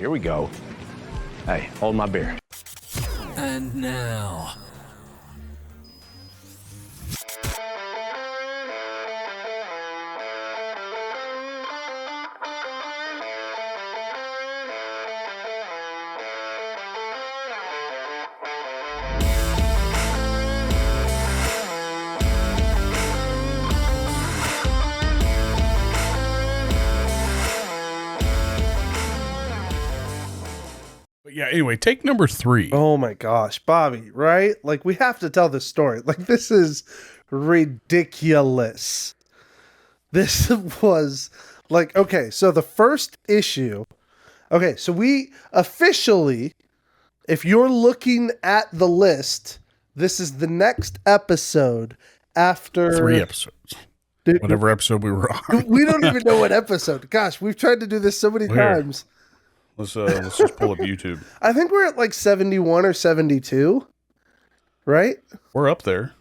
Here we go. Hey, hold my beer. And now... Yeah, anyway, take number 3. Oh my gosh, Bobby, right? Like, we have to tell this story. Like, this is ridiculous. This was like, okay, so the first issue. Okay, so we officially, if you're looking at the list, this is the next episode after 3 episodes. Whatever episode we were on. We don't even know what episode. Gosh, we've tried to do this so many times. Let's just pull up YouTube. I think we're at like 71 or 72, right? We're up there.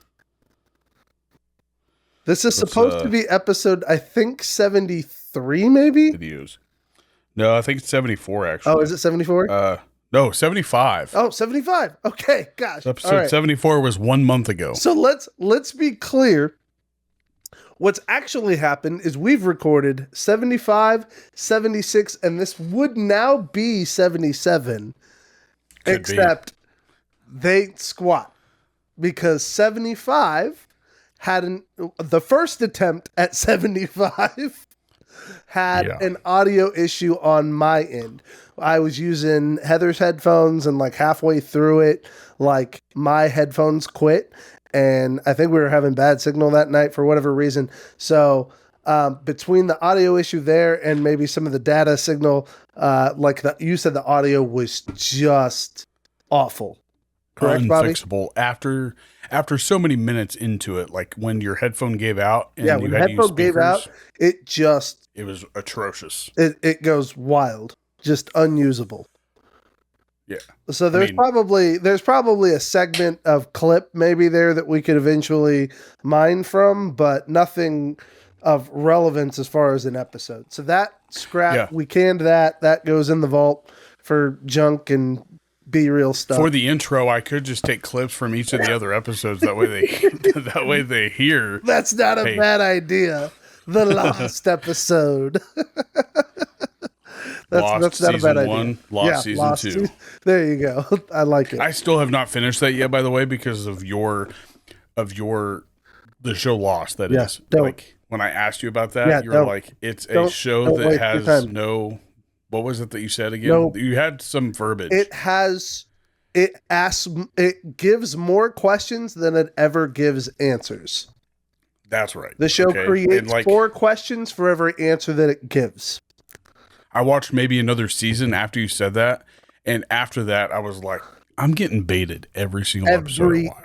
This is supposed to be episode, I think, 73, maybe? Videos. No, I think it's 74, actually. Oh, is it 74? No, 75. Oh, 75. Okay, gosh. Episode 74 was 1 month ago. So let's be clear. What's actually happened is we've recorded 75, 76, and this would now be 77. Except they squat. Because 75 had the first attempt at 75 had an audio issue on my end. I was using Heather's headphones, and like halfway through it, like my headphones quit. And I think we were having bad signal that night for whatever reason. So between the audio issue there and maybe some of the data signal, you said the audio was just awful. Correct, unfixable. Bobby? After so many minutes into it, like when your headphone gave out and when you the had to use headphone gave speakers, out, it was atrocious. It goes wild, just unusable. Yeah. So there's probably a segment of clip maybe there that we could eventually mine from, but nothing of relevance as far as an episode. So that scrap, we canned that goes in the vault for junk and be real stuff. For the intro, I could just take clips from each of the other episodes. That way they hear. That's not a bad idea. The last episode. That's not a bad idea. 1, Lost season 2. There you go. I like it. I still have not finished that yet, by the way, because of the show Lost. That is like when I asked you about that, you were like, it's a show that has no. What was it that you said again? No, you had some verbiage. It gives more questions than it ever gives answers. That's right. The show creates 4 questions for every answer that it gives. I watched maybe another season after you said that, and after that, I was like, I'm getting baited every single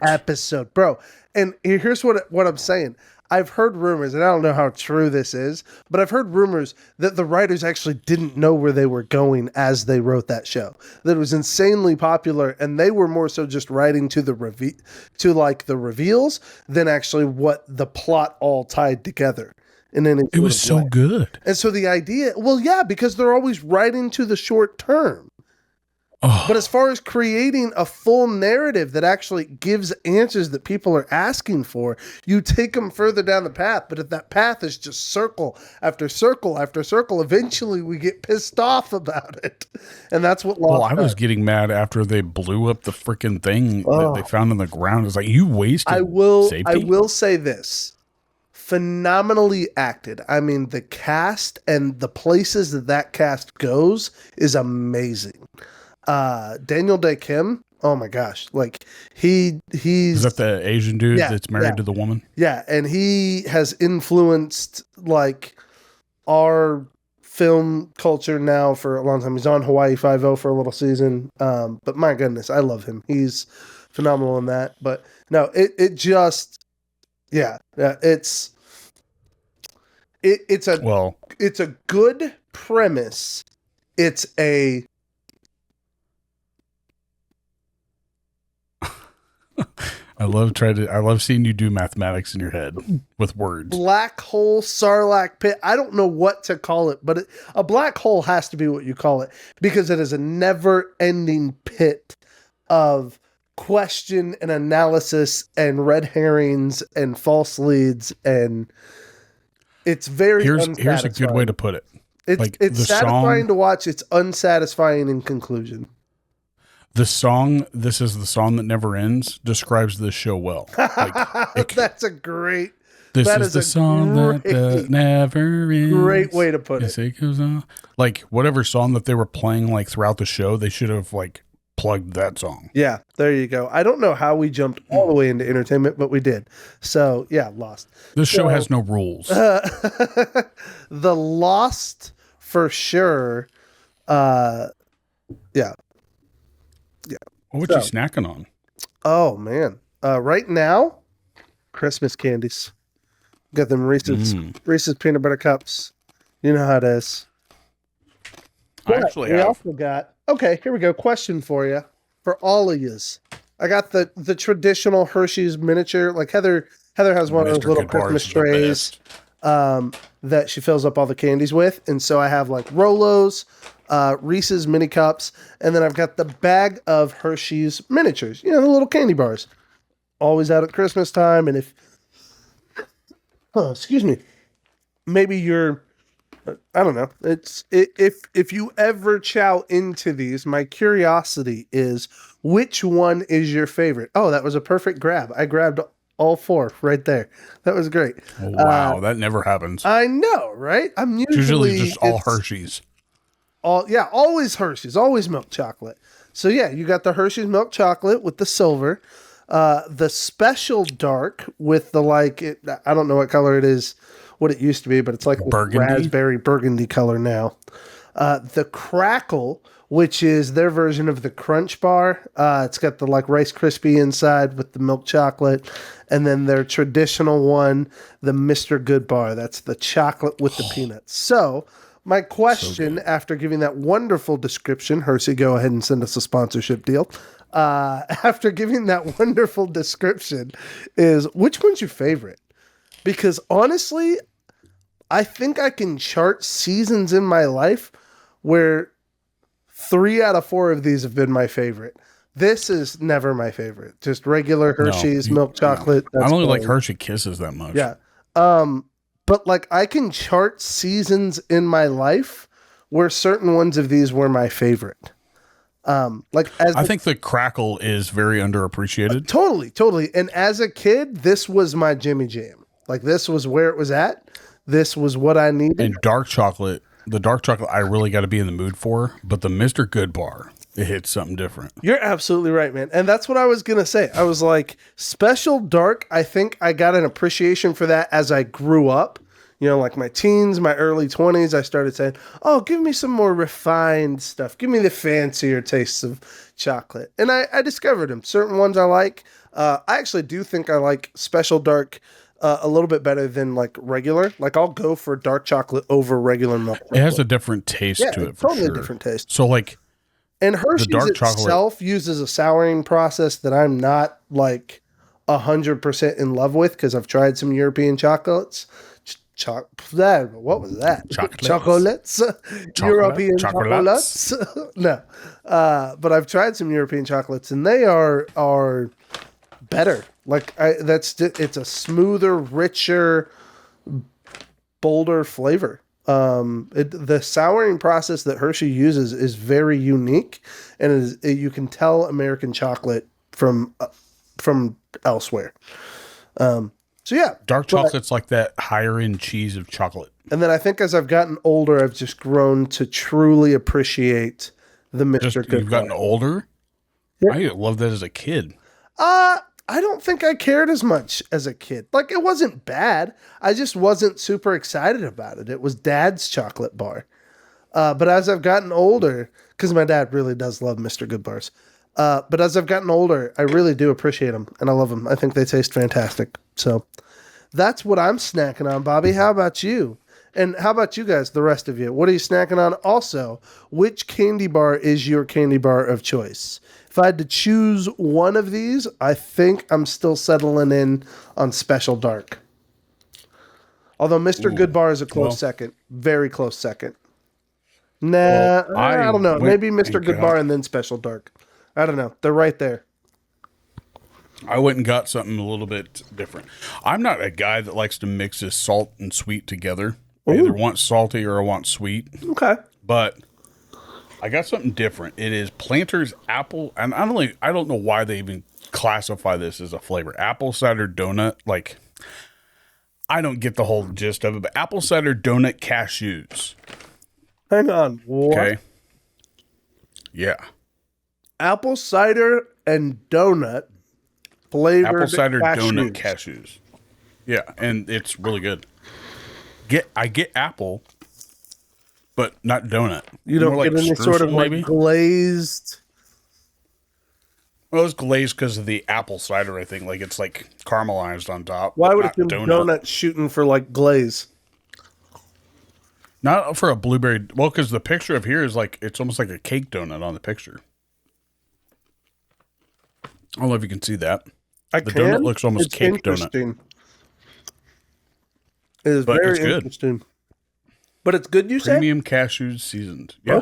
episode, bro. And here's what I'm saying. I've heard rumors, and I don't know how true this is, but I've heard rumors that the writers actually didn't know where they were going as they wrote that show. That it was insanely popular, and they were more so just writing to the reveals than actually what the plot all tied together. And then it was so good. And so the idea, because they're always writing to the short term. Oh. But as far as creating a full narrative that actually gives answers that people are asking for, you take them further down the path. But if that path is just circle after circle after circle, eventually we get pissed off about it. And that's what Lost I was getting mad after they blew up the freaking thing that they found on the ground. It's like, you wasted safety. I will say this. Phenomenally acted. I mean, the cast and the places that cast goes is amazing. Daniel Day Kim, oh my gosh, like he's is that the Asian dude that's married to the woman? Yeah, and he has influenced like our film culture now for a long time. He's on Hawaii Five-0 for a little season, but my goodness, I love him. He's phenomenal in that. But no, it's a good premise. It's a I love seeing you do mathematics in your head with words. Black hole Sarlacc pit. I don't know what to call it, but a black hole has to be what you call it because it is a never-ending pit of question and analysis and red herrings and false leads, and it's very here's a good way to put it. It's satisfying to watch. It's unsatisfying in conclusion. The song, "This Is the Song That Never Ends," describes this show well. That's a great. This is the song that never ends. Great way to put it. It goes on. Like whatever song that they were playing like throughout the show, they should have like plugged that song. Yeah, there you go. I don't know how we jumped all the way into entertainment, but we did. So yeah, Lost. This show has no rules. The Lost for sure. Yeah. What you snacking on? Oh man. Right now, Christmas candies. Got them Reese's peanut butter cups. You know how it is. I actually have. Also got. Okay, here we go. Question for you, for all of yous. I got the traditional Hershey's miniature. Like Heather has one of those little Christmas trays that she fills up all the candies with, and so I have like Rolos, Reese's mini cups, and then I've got the bag of Hershey's miniatures. You know, the little candy bars. Always out at Christmas time, and excuse me, maybe you're. I don't know. If you ever chow into these, my curiosity is which one is your favorite? Oh, that was a perfect grab. I grabbed all four right there. That was great. Wow, that never happens. I know, right? I'm usually just all Hershey's. Always Hershey's, always milk chocolate. So yeah, you got the Hershey's milk chocolate with the silver, the special dark with the I don't know what color it is. What it used to be, but it's like raspberry burgundy color now. The Crackle, which is their version of the Crunch Bar. It's got the Rice Krispie inside with the milk chocolate. And then their traditional one, the Mr. Good Bar. That's the chocolate with the peanuts. So my question, after giving that wonderful description, Hershey, go ahead and send us a sponsorship deal. After giving that wonderful description is, which one's your favorite? Because honestly, I think I can chart seasons in my life where 3 out of 4 of these have been my favorite. This is never my favorite. Just regular Hershey's milk chocolate. I don't like Hershey Kisses that much. Yeah. But I can chart seasons in my life where certain ones of these were my favorite. I think the Crackle is very underappreciated. Totally. And as a kid, this was my Jimmy Jam. This was where it was at. This was what I needed. And the dark chocolate, I really got to be in the mood for. But the Mr. Good Bar, it hits something different. You're absolutely right, man. And that's what I was going to say. I was like, special dark, I think I got an appreciation for that as I grew up. You know, my teens, my early 20s, I started saying, oh, give me some more refined stuff. Give me the fancier tastes of chocolate. And I discovered them. Certain ones I like. I actually do think I like special dark a little bit better than regular. I'll go for dark chocolate over regular milk chocolate. It has a different taste to it. Totally different taste. So and Hershey's itself uses a souring process that I'm not 100% in love with because I've tried some European chocolates. What was that? Chocolates. European chocolates. No, but I've tried some European chocolates and they are better. It's a smoother, richer, bolder flavor. The souring process that Hershey uses is very unique, and you can tell American chocolate from elsewhere. So yeah, dark chocolate's like that higher end cheese of chocolate. And then I think as I've gotten older, I've just grown to truly appreciate the Mr. Good. You've gotten older? Yeah. I loved that as a kid. I don't think I cared as much as a kid. It wasn't bad. I just wasn't super excited about it. It was Dad's chocolate bar. But as I've gotten older, because my dad really does love Mr. Good Bars. But as I've gotten older, I really do appreciate them, and I love them. I think they taste fantastic. So that's what I'm snacking on, Bobby. How about you? And how about you guys, the rest of you? What are you snacking on? Also, which candy bar is your candy bar of choice? If I had to choose one of these, I think I'm still settling in on Special Dark. Although Mr. Goodbar is a close second. Very close second. Nah, I don't know. Maybe Mr. Goodbar and then Special Dark. I don't know. They're right there. I went and got something a little bit different. I'm not a guy that likes to mix his salt and sweet together. I either want salty or I want sweet. Okay. But I got something different. It is Planters apple, and I don't know why they even classify this as a flavor. Apple cider donut, like I don't get the whole gist of it, but apple cider donut cashews. Hang on. What? Okay. Yeah. Apple cider and donut flavored apple cider cashews. Donut cashews. Yeah, and it's really good. I get apple, but not donut. You don't get any sort of like glazed. Well, it's glazed because of the apple cider. I think like it's like caramelized on top. Why would it be donut shooting for like glaze? Not for a blueberry. Well, because the picture of here is like it's almost like a cake donut on the picture. I don't know if you can see that. Donut looks almost cake donut. It is very interesting. But it's good, you say? Premium cashews seasoned. Yeah.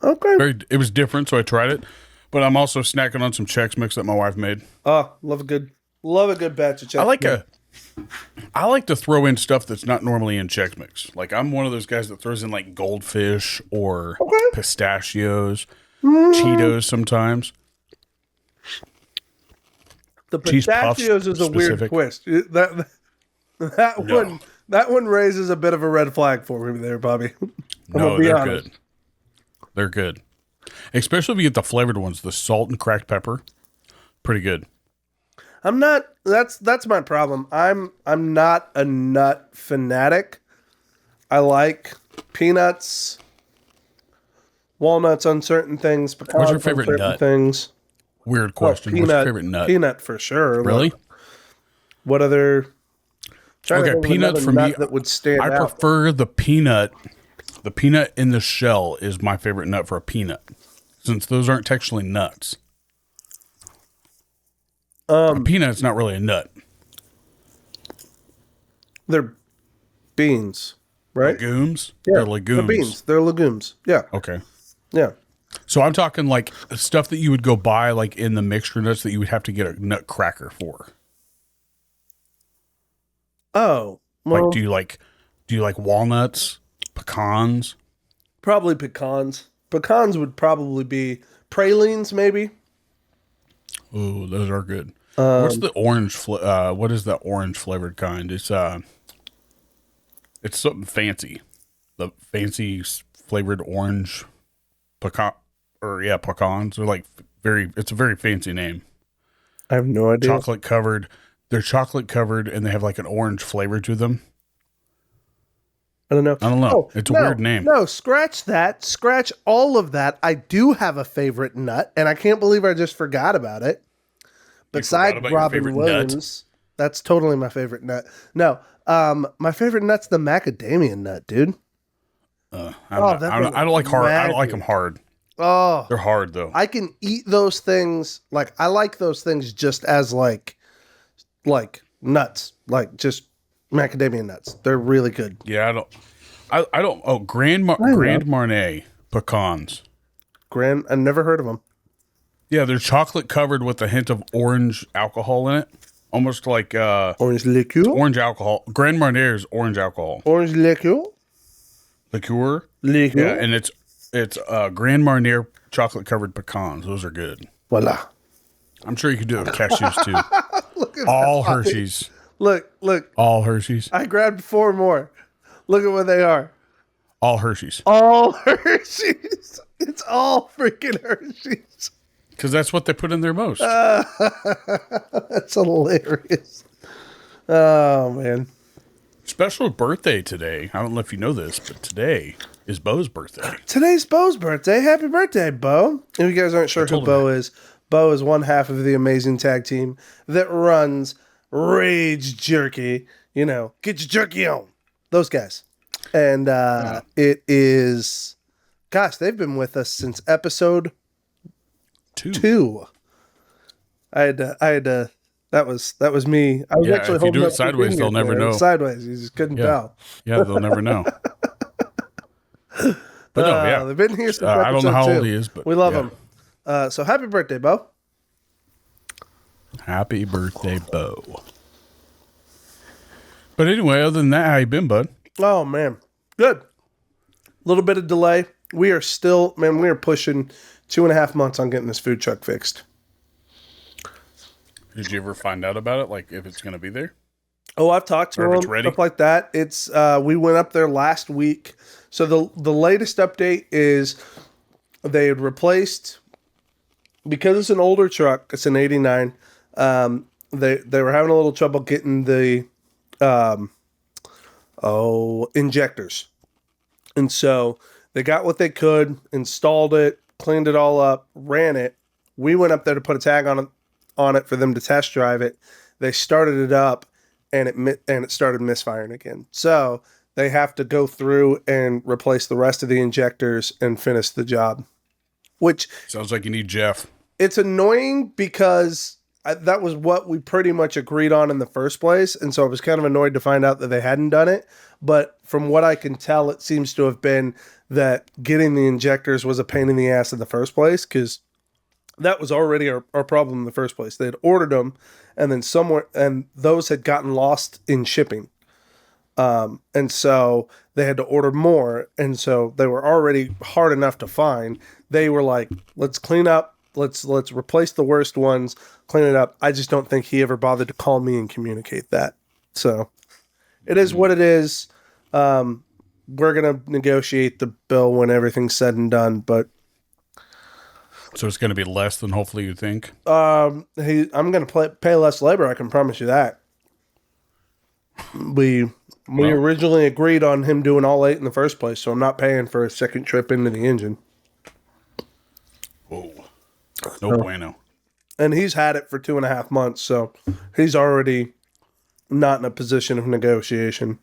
Okay. It was different, so I tried it. But I'm also snacking on some Chex Mix that my wife made. Oh, love a good batch of Chex Mix. I like to throw in stuff that's not normally in Chex Mix. Like I'm one of those guys that throws in like goldfish or pistachios, Cheetos sometimes. The pistachios is a weird twist. That one raises a bit of a red flag for me there, Bobby. No, they're good. They're good. Especially if you get the flavored ones, the salt and cracked pepper. Pretty good. I'm not that's my problem. I'm not a nut fanatic. I like peanuts, walnuts on certain things, pecans What's your favorite on certain nut? Things. Weird question. What's your favorite nut? Peanut for sure. Really? What other? Okay, peanut for me. That would stand out. I prefer the peanut. The peanut in the shell is my favorite nut for a peanut, since those aren't technically nuts. A peanut's not really a nut. They're beans, right? Legumes? Yeah, they're legumes. They're beans. They're legumes. Yeah. Okay. Yeah. So I'm talking like stuff that you would go buy like in the mixture nuts that you would have to get a nut cracker for. Oh. Well, like do you like walnuts, pecans? Probably pecans. Pecans would probably be pralines, maybe. Oh, those are good. What's the orange? What is the orange flavored kind? It's something fancy. The fancy flavored orange pecans are like it's a very fancy name. I have no idea. Chocolate covered. They're chocolate covered and they have like an orange flavor to them. I don't know. Oh, it's a weird name. No, scratch that. Scratch all of that. I do have a favorite nut, and I can't believe I just forgot about it. Besides Robin Williams, that's totally my favorite nut. No, my favorite nut's the macadamia nut, dude. I don't like hard. I don't like them hard. Oh, they're hard though. I can eat those things. Like I like those things just as like nuts, like just macadamia nuts. They're really good. Yeah, I don't. Oh, Grand Marnier pecans. I never heard of them. Yeah, they're chocolate covered with a hint of orange alcohol in it, almost like orange liqueur. Orange alcohol. Grand Marnier is orange alcohol. Orange liqueur. Liqueur. Yeah, and it's Grand Marnier chocolate covered pecans. Those are good. Voila. I'm sure you could do it with cashews too. Look at all Hershey's. Look. All Hershey's. I grabbed 4 more. Look at what they are. All Hershey's. All Hershey's. It's all freaking Hershey's. Because that's what they put in there most. That's hilarious. Oh, man. Special birthday today. I don't know if you know this, but today is Bo's birthday. Today's Bo's birthday. Happy birthday, Bo. If you guys aren't sure who Bo is one half of the amazing tag team that runs Rage Jerky. You know, get your jerky on. Those guys. And it is, gosh, they've been with us since episode 2. I had to. That was me. I was actually if you do holding it up sideways, they'll never know. Sideways, you just couldn't tell. Yeah, they'll never know. But no, yeah, they've been here since I don't know how episode old 2. he is, but we love him. So happy birthday, Bo. Happy birthday, Bo. But anyway, other than that, how you been, bud? Oh man, good. A little bit of delay. We are still, man. We are pushing 2.5 months on getting this food truck fixed. Did you ever find out about it? Like if it's going to be there? Oh, I've talked to them, stuff like that. It's we went up there last week. So the latest update is they had replaced, because it's an older truck. It's an '89. They were having a little trouble getting the injectors, and so they got what they could, installed it, cleaned it all up, ran it. We went up there to put a tag on it for them to test drive it. They started it up, and it started misfiring again. So they have to go through and replace the rest of the injectors and finish the job. Which sounds like you need Jeff. It's annoying because that was what we pretty much agreed on in the first place, and so I was kind of annoyed to find out that they hadn't done it. But from what I can tell, it seems to have been that getting the injectors was a pain in the ass in the first place, because that was already our problem in the first place. They had ordered them, and then those had gotten lost in shipping. And so they had to order more, and so they were already hard enough to find. They were like, let's clean up, let's replace the worst ones, clean it up. I just don't think he ever bothered to call me and communicate that. So it is what it is. We're going to negotiate the bill when everything's said and done, but so it's going to be less than hopefully you think. I'm going to pay less labor. I can promise you that. We originally agreed on him doing all 8 in the first place, so I'm not paying for a second trip into the engine. Whoa. No bueno. And he's had it for 2.5 months, so he's already not in a position of negotiation.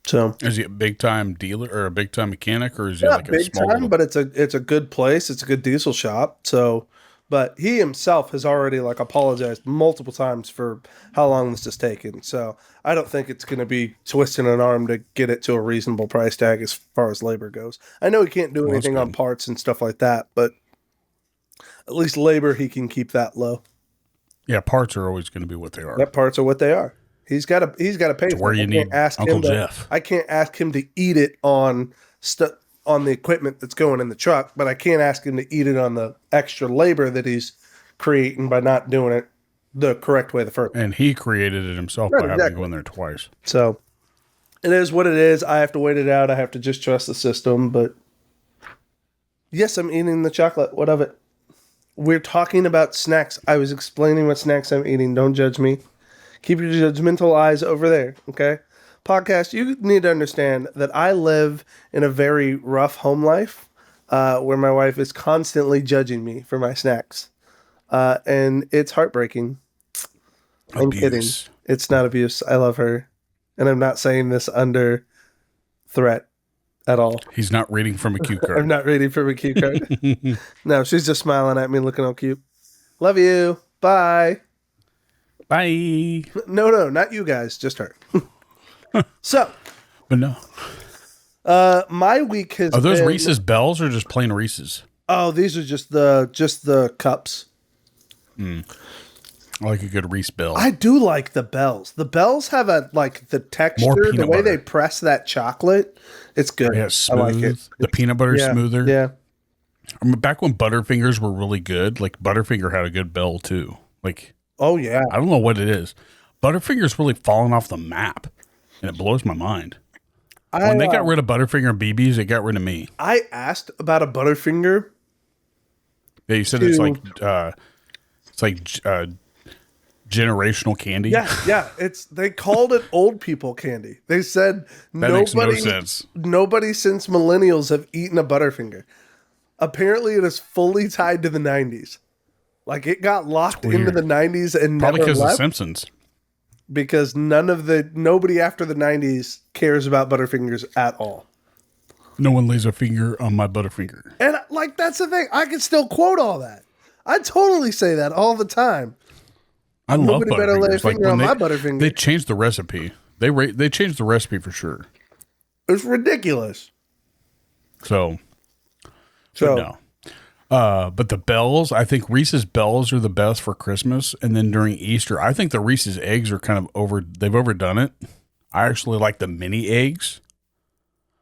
So is he a big time dealer or a big time mechanic, or is he like a big small time? But it's a good place. It's a good diesel shop. So, but he himself has already apologized multiple times for how long this has taken. So I don't think it's going to be twisting an arm to get it to a reasonable price tag as far as labor goes. I know he can't do anything on parts and stuff like that, but at least labor he can keep that low. Yeah, parts are always going to be what they are. Yep, parts are what they are. He's got to pay for where you need Uncle Jeff. I can't ask him to eat it on the equipment that's going in the truck, but I can't ask him to eat it on the extra labor that he's creating by not doing it the correct way the first. And he created it himself by having to go in there twice. So it is what it is. I have to wait it out. I have to just trust the system. But yes, I'm eating the chocolate. What of it? We're talking about snacks. I was explaining what snacks I'm eating. Don't judge me. Keep your judgmental eyes over there, okay? Podcast, you need to understand that I live in a very rough home life where my wife is constantly judging me for my snacks. And it's heartbreaking. I'm kidding. It's not abuse. I love her. And I'm not saying this under threat at all. He's not reading from a cue card. I'm not reading from a cue card. No, she's just smiling at me, looking all cute. Love you. Bye. Bye. No, not you guys. Just her. So. But no. My week has Are those been, Reese's Bells or just plain Reese's? Oh, these are just the cups. I like a good Reese Bell. I do like the bells. The bells have the texture, the way they press that chocolate. It's good. Yeah, it's smooth. I like it. The peanut butter is smoother. Yeah. I mean, back when Butterfingers were really good, like Butterfinger had a good bell too. Like, oh yeah. I don't know what it is. Butterfinger's really fallen off the map, and it blows my mind. When they got rid of Butterfinger BBs, it got rid of me. I asked about a Butterfinger. Yeah, you said it's like generational candy. Yeah. They called it old people candy. They said that makes no sense. Nobody since millennials have eaten a Butterfinger. Apparently, it is fully tied to the 90s. Like, it got locked into the 90s and probably never because left. of Simpsons. because nobody after the 90s cares about Butterfingers at all. No one lays a finger on my Butterfinger. And like, that's the thing. I can still quote all that. I totally say that all the time. I love Nobody better lay a Butterfingers. finger on my Butterfinger. They changed the recipe. They changed the recipe for sure. It's ridiculous. So no. But the bells, I think Reese's bells are the best for Christmas. And then during Easter, I think the Reese's eggs are kind of they've overdone it. I actually like the mini eggs.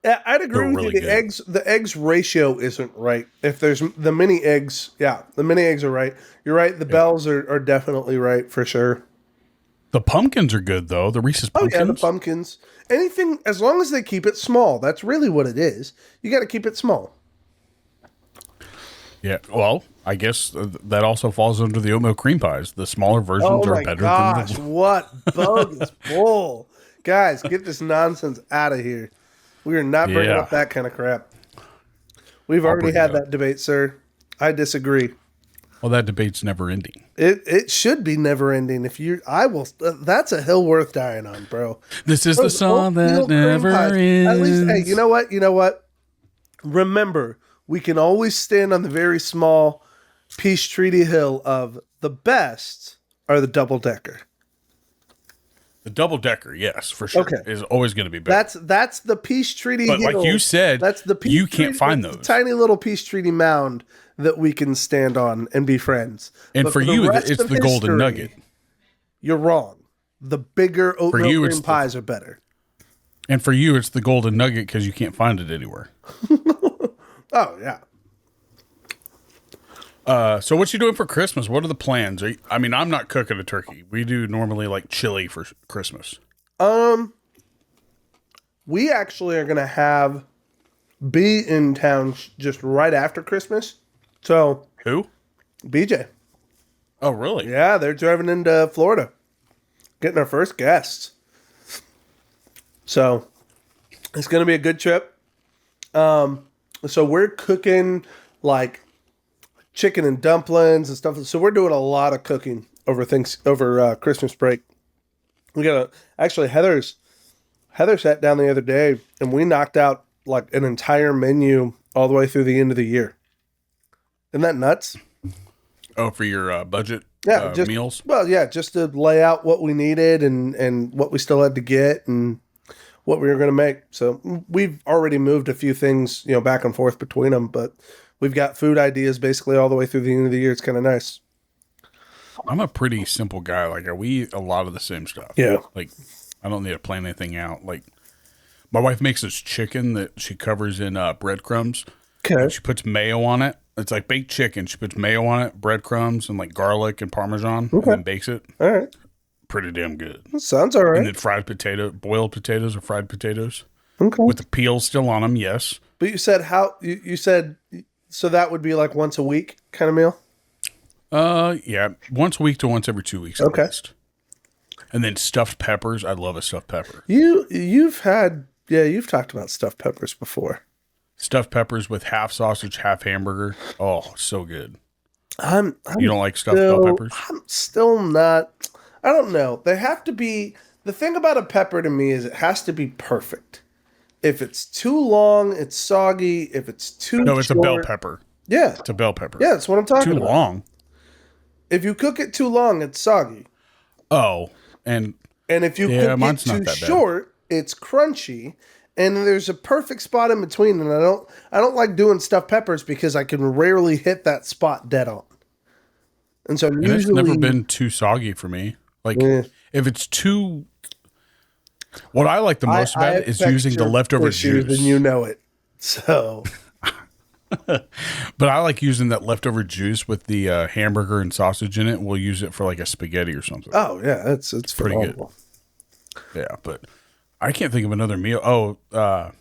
Yeah, I'd agree with really you. good. The eggs ratio isn't right. If there's the mini eggs, the mini eggs are right. You're right. The bells are definitely right for sure. The pumpkins are good though. The Reese's pumpkins. Oh yeah, the pumpkins. Anything, as long as they keep it small. That's really what it is. You got to keep it small. Yeah. Well, I guess that also falls under the oatmeal cream pies. The smaller versions are better than the. What bogus bull. Guys, get this nonsense out of here. We are not bringing up that kind of crap. We've already had that debate, sir. I disagree. Well, that debate's never ending. It should be never ending. That's a hill worth dying on, bro. This is the song that never ends. At least, hey, you know what? Remember, we can always stand on the very small Peace Treaty Hill of the best are the double decker. The double decker, yes, for sure, is always going to be better. That's the Peace Treaty. But Hill. like you said, that's the Peace you Treaty, can't find those tiny little Peace Treaty mound that we can stand on and be friends. And for you, it's the golden nugget. You're wrong. The bigger oatmeal cream pies are better. And for you, it's the golden nugget because you can't find it anywhere. Oh yeah. So what you doing for Christmas? What are the plans? I'm not cooking a turkey. We do normally like chili for Christmas. We actually are going to be in town just right after Christmas. So who? BJ. Oh, really? Yeah, they're driving into Florida, getting our first guests. So it's going to be a good trip. So we're cooking like chicken and dumplings and stuff. So we're doing a lot of cooking over Christmas break. Actually Heather sat down the other day and we knocked out like an entire menu all the way through the end of the year. Isn't that nuts? Oh, for your budget meals? Well, yeah, just to lay out what we needed and what we still had to get and what we were going to make. So we've already moved a few things, back and forth between them, but we've got food ideas basically all the way through the end of the year. It's kind of nice. I'm a pretty simple guy. Like, we eat a lot of the same stuff. Yeah. Like, I don't need to plan anything out. Like, my wife makes this chicken that she covers in breadcrumbs. Okay. She puts mayo on it. It's like baked chicken. She puts mayo on it, breadcrumbs, and like garlic and Parmesan, and then bakes it. All right. Pretty damn good. That sounds all right. And then boiled potatoes or fried potatoes. Okay. With the peel still on them, yes. But you said you said, so that would be like once a week kind of meal? Yeah. Once a week to once every 2 weeks at least. And then stuffed peppers. I love a stuffed pepper. You've talked about stuffed peppers before. Stuffed peppers with half sausage, half hamburger. Oh, so good. You don't like stuffed bell peppers? I'm still not. I don't know. They have to be. The thing about a pepper to me is it has to be perfect. If it's too long, it's soggy. If it's too it's a bell pepper. Yeah. It's a bell pepper. Yeah, that's what I'm talking about. Too long. If you cook it too long, it's soggy. Oh, and if you cook it too short, it's crunchy. And there's a perfect spot in between, and I don't like doing stuffed peppers because I can rarely hit that spot dead on. And so usually it's never been too soggy for me. Like if it's too, what I like the most about it is using the leftover juice. And you know it. So, but I like using that leftover juice with the hamburger and sausage in it. We'll use it for like a spaghetti or something. Oh yeah, it's pretty good. Yeah, but I can't think of another meal. Oh, I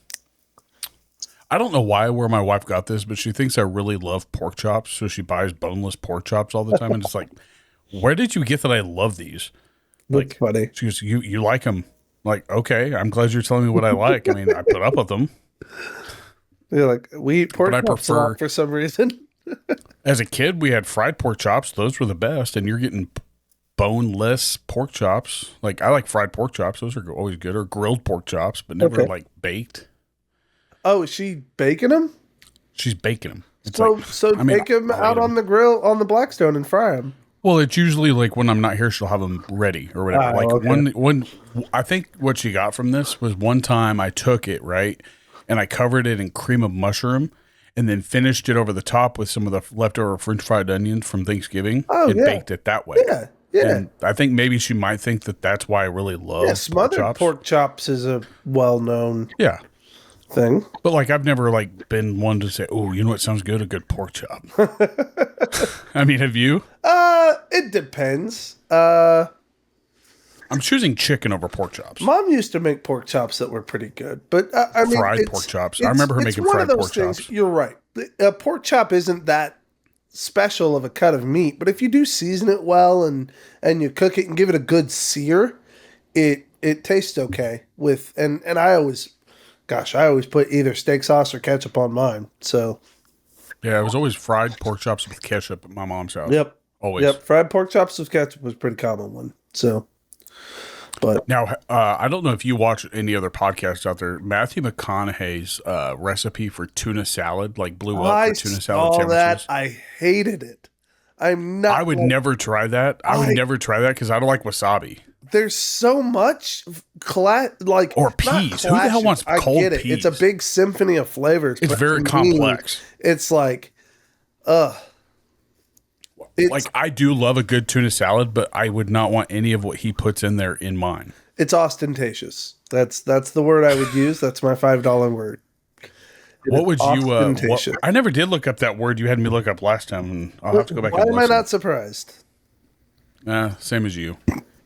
don't know where my wife got this, but she thinks I really love pork chops, so she buys boneless pork chops all the time. And it's like, where did you get that I love these? That's funny. She goes, you like them? Like, okay, I'm glad you're telling me what I like. I mean, I put up with them. You're like, we eat pork chops a lot for some reason. As a kid, we had fried pork chops. Those were the best. And you're getting boneless pork chops. Like I like fried pork chops; those are always good. Or grilled pork chops, but never like baked. Oh, is she baking them? She's baking them. Take them out on the grill on the Blackstone and fry them. Well, it's usually like when I'm not here, she'll have them ready or whatever. One, I think what she got from this was one time I took it right, and I covered it in cream of mushroom, and then finished it over the top with some of the leftover French fried onions from Thanksgiving, and baked it that way. Yeah, yeah. And I think maybe she might think that that's why I really love smothered pork chops is a well-known thing. But like I've never like been one to say, oh, you know what sounds good? A good pork chop. I mean, have you? It depends. I'm choosing chicken over pork chops. Mom used to make pork chops that were pretty good, but I mean, fried pork chops. I remember her making fried pork chops. You're right. A pork chop isn't that special of a cut of meat, but if you do season it well and you cook it and give it a good sear, it tastes okay with and I always put either steak sauce or ketchup on mine. So yeah, it was always fried pork chops with ketchup at my mom's house. Yep. Always. Yep. Fried pork chops with ketchup was a pretty common one. So, but now I don't know if you watch any other podcasts out there. Matthew McConaughey's recipe for tuna salad blew up for tuna salad sandwiches. That. I hated it. I would never try that. I would never try that because I don't like wasabi. There's so much or peas. Who the hell wants cold I get it. peas? It's a big symphony of flavors. It's very complex. It's like, I do love a good tuna salad, but I would not want any of what he puts in there in mine. It's ostentatious. That's the word I would use. That's my $5 word. What would you? I never did look up that word you had me look up last time, and I'll have to go back. Why am I not surprised? Same as you.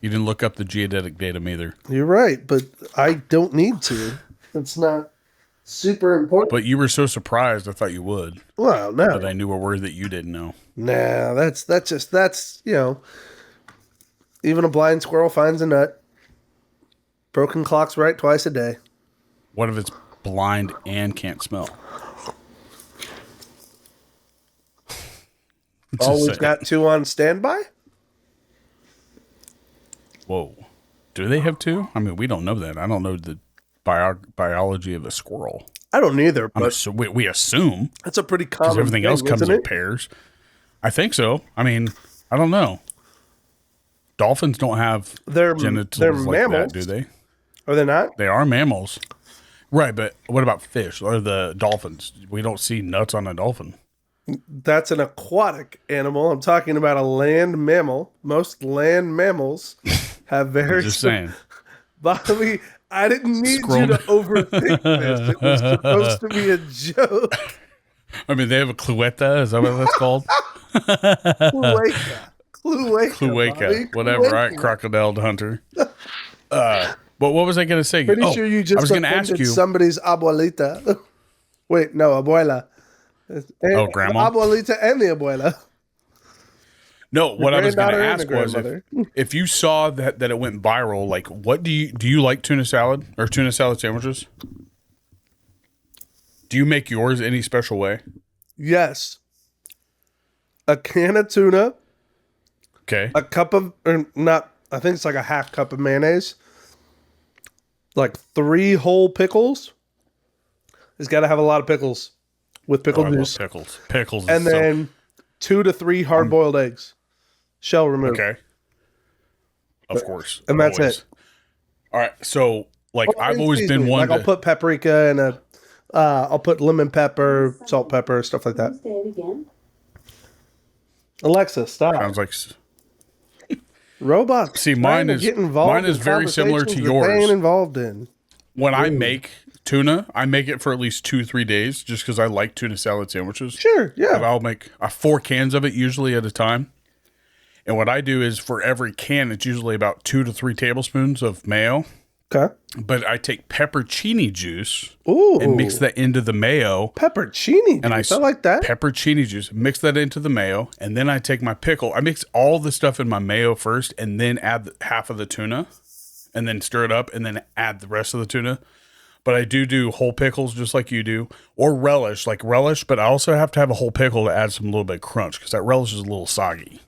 You didn't look up the geodetic datum either. You're right, but I don't need to. It's not super important. But you were so surprised, I thought you would. Well, no. That I knew a word that you didn't know. Nah, that's even a blind squirrel finds a nut. Broken clock's right twice a day. What if it's blind and can't smell? Always got two on standby? Whoa. Do they have two? I mean, we don't know that. I don't know the biology of a squirrel. I don't either, but we assume. That's a pretty common everything thing, else comes in pairs. I think so. I mean, I don't know. Dolphins don't have genitals like mammals. That, do they? Are they not? They are mammals. Right, but what about fish or the dolphins? We don't see nuts on a dolphin. That's an aquatic animal. I'm talking about a land mammal. Most land mammals have very... I'm just saying. Bobby, I didn't need you to overthink this. It was supposed to be a joke. I mean, they have a clueta. Is that what that's called? Clueca. Whatever. All right, crocodile hunter. But what was I going to say? Pretty sure you just offended somebody's abuelita. Wait, no, abuela. Grandma? Abuelita and the abuela. No, what I was going to ask was if you saw that it went viral, what do you like tuna salad or tuna salad sandwiches? Do you make yours any special way? Yes. A can of tuna. Okay. A cup of, or not, I think it's like a half cup of mayonnaise. 3 whole pickles. It's got to have a lot of pickles with pickle juice. I love pickles. And then 2 to 3 hard-boiled eggs. Shell removed. Okay. Of course. And that's it. All right. So, I've always been one. I'll put paprika and I'll put lemon pepper, salt, pepper, stuff like that. Say it again. Alexa, stop. Sounds like robots. See, mine is very similar to yours. They ain't involved in. When I make tuna, I make it for at least 2-3 days, just because I like tuna salad sandwiches. Sure, yeah. I'll make 4 cans of it usually at a time. And what I do is for every can, it's usually about 2 to 3 tablespoons of mayo. Okay. But I take peppercini juice and mix that into the mayo. Peppercini juice? I like that. Peppercini juice. Mix that into the mayo. And then I take my pickle. I mix all the stuff in my mayo first and then add half of the tuna. And then stir it up and then add the rest of the tuna. But I do whole pickles just like you do. Or relish, but I also have to have a whole pickle to add some little bit of crunch because that relish is a little soggy.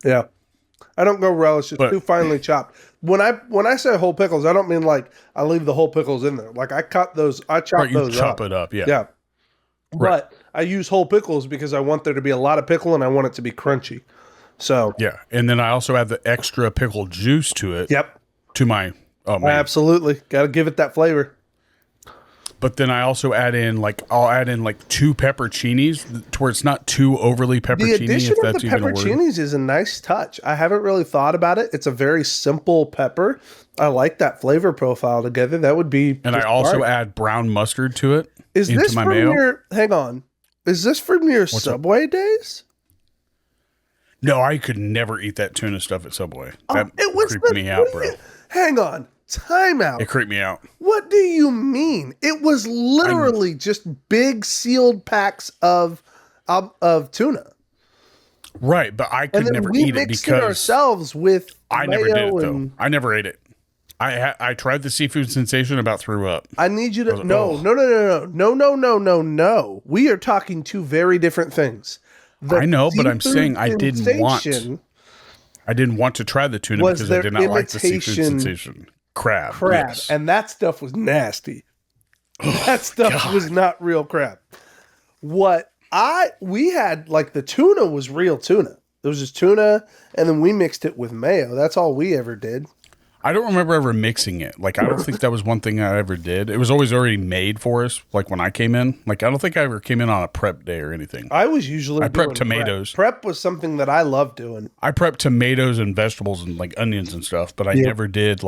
Yeah. I don't go relish. It's too finely chopped. When I say whole pickles, I don't mean like I leave the whole pickles in there. Like I cut those, I chop those chop up. it up, yeah. Yeah. Right. But I use whole pickles because I want there to be a lot of pickle and I want it to be crunchy. So Yeah, and then I also add the extra pickle juice to it. Yep. To my Absolutely. Got to give it that flavor. But then I also add in I'll add in 2 pepperoncinis to where it's not too overly pepperoni. The addition if of that's the even a word. pepperoncinis is a nice touch. I haven't really thought about it. It's a very simple pepper. I like that flavor profile together. That would be. And I also add brown mustard to it. Is into this my from mayo. your? Hang on. Is this from your Subway days? No, I could never eat that tuna stuff at Subway. That It was creeped me out, bro. Hang on. Time out. It creeped me out. What do you mean? It was literally just big sealed packs of tuna. Right, but I could never we eat it mixed because ourselves with I never did it mayo though. I never ate it. I tried the seafood sensation, about threw up. I need you to like, no. We are talking two very different things. I know, but I'm seafood saying I didn't want to try the tuna was because I did not like the seafood imitation sensation. Crab, yes. and that stuff was nasty. That stuff was not real crab. We had like the tuna was real tuna. It was just tuna, and then we mixed it with mayo. That's all we ever did. I don't remember ever mixing it. Like, I don't think that was one thing I ever did. It was always already made for us. Like when I came in, I don't think I ever came in on a prep day or anything. I was usually I prepped tomatoes. Prep was something that I loved doing. I prepped tomatoes and vegetables and onions and stuff, but I never did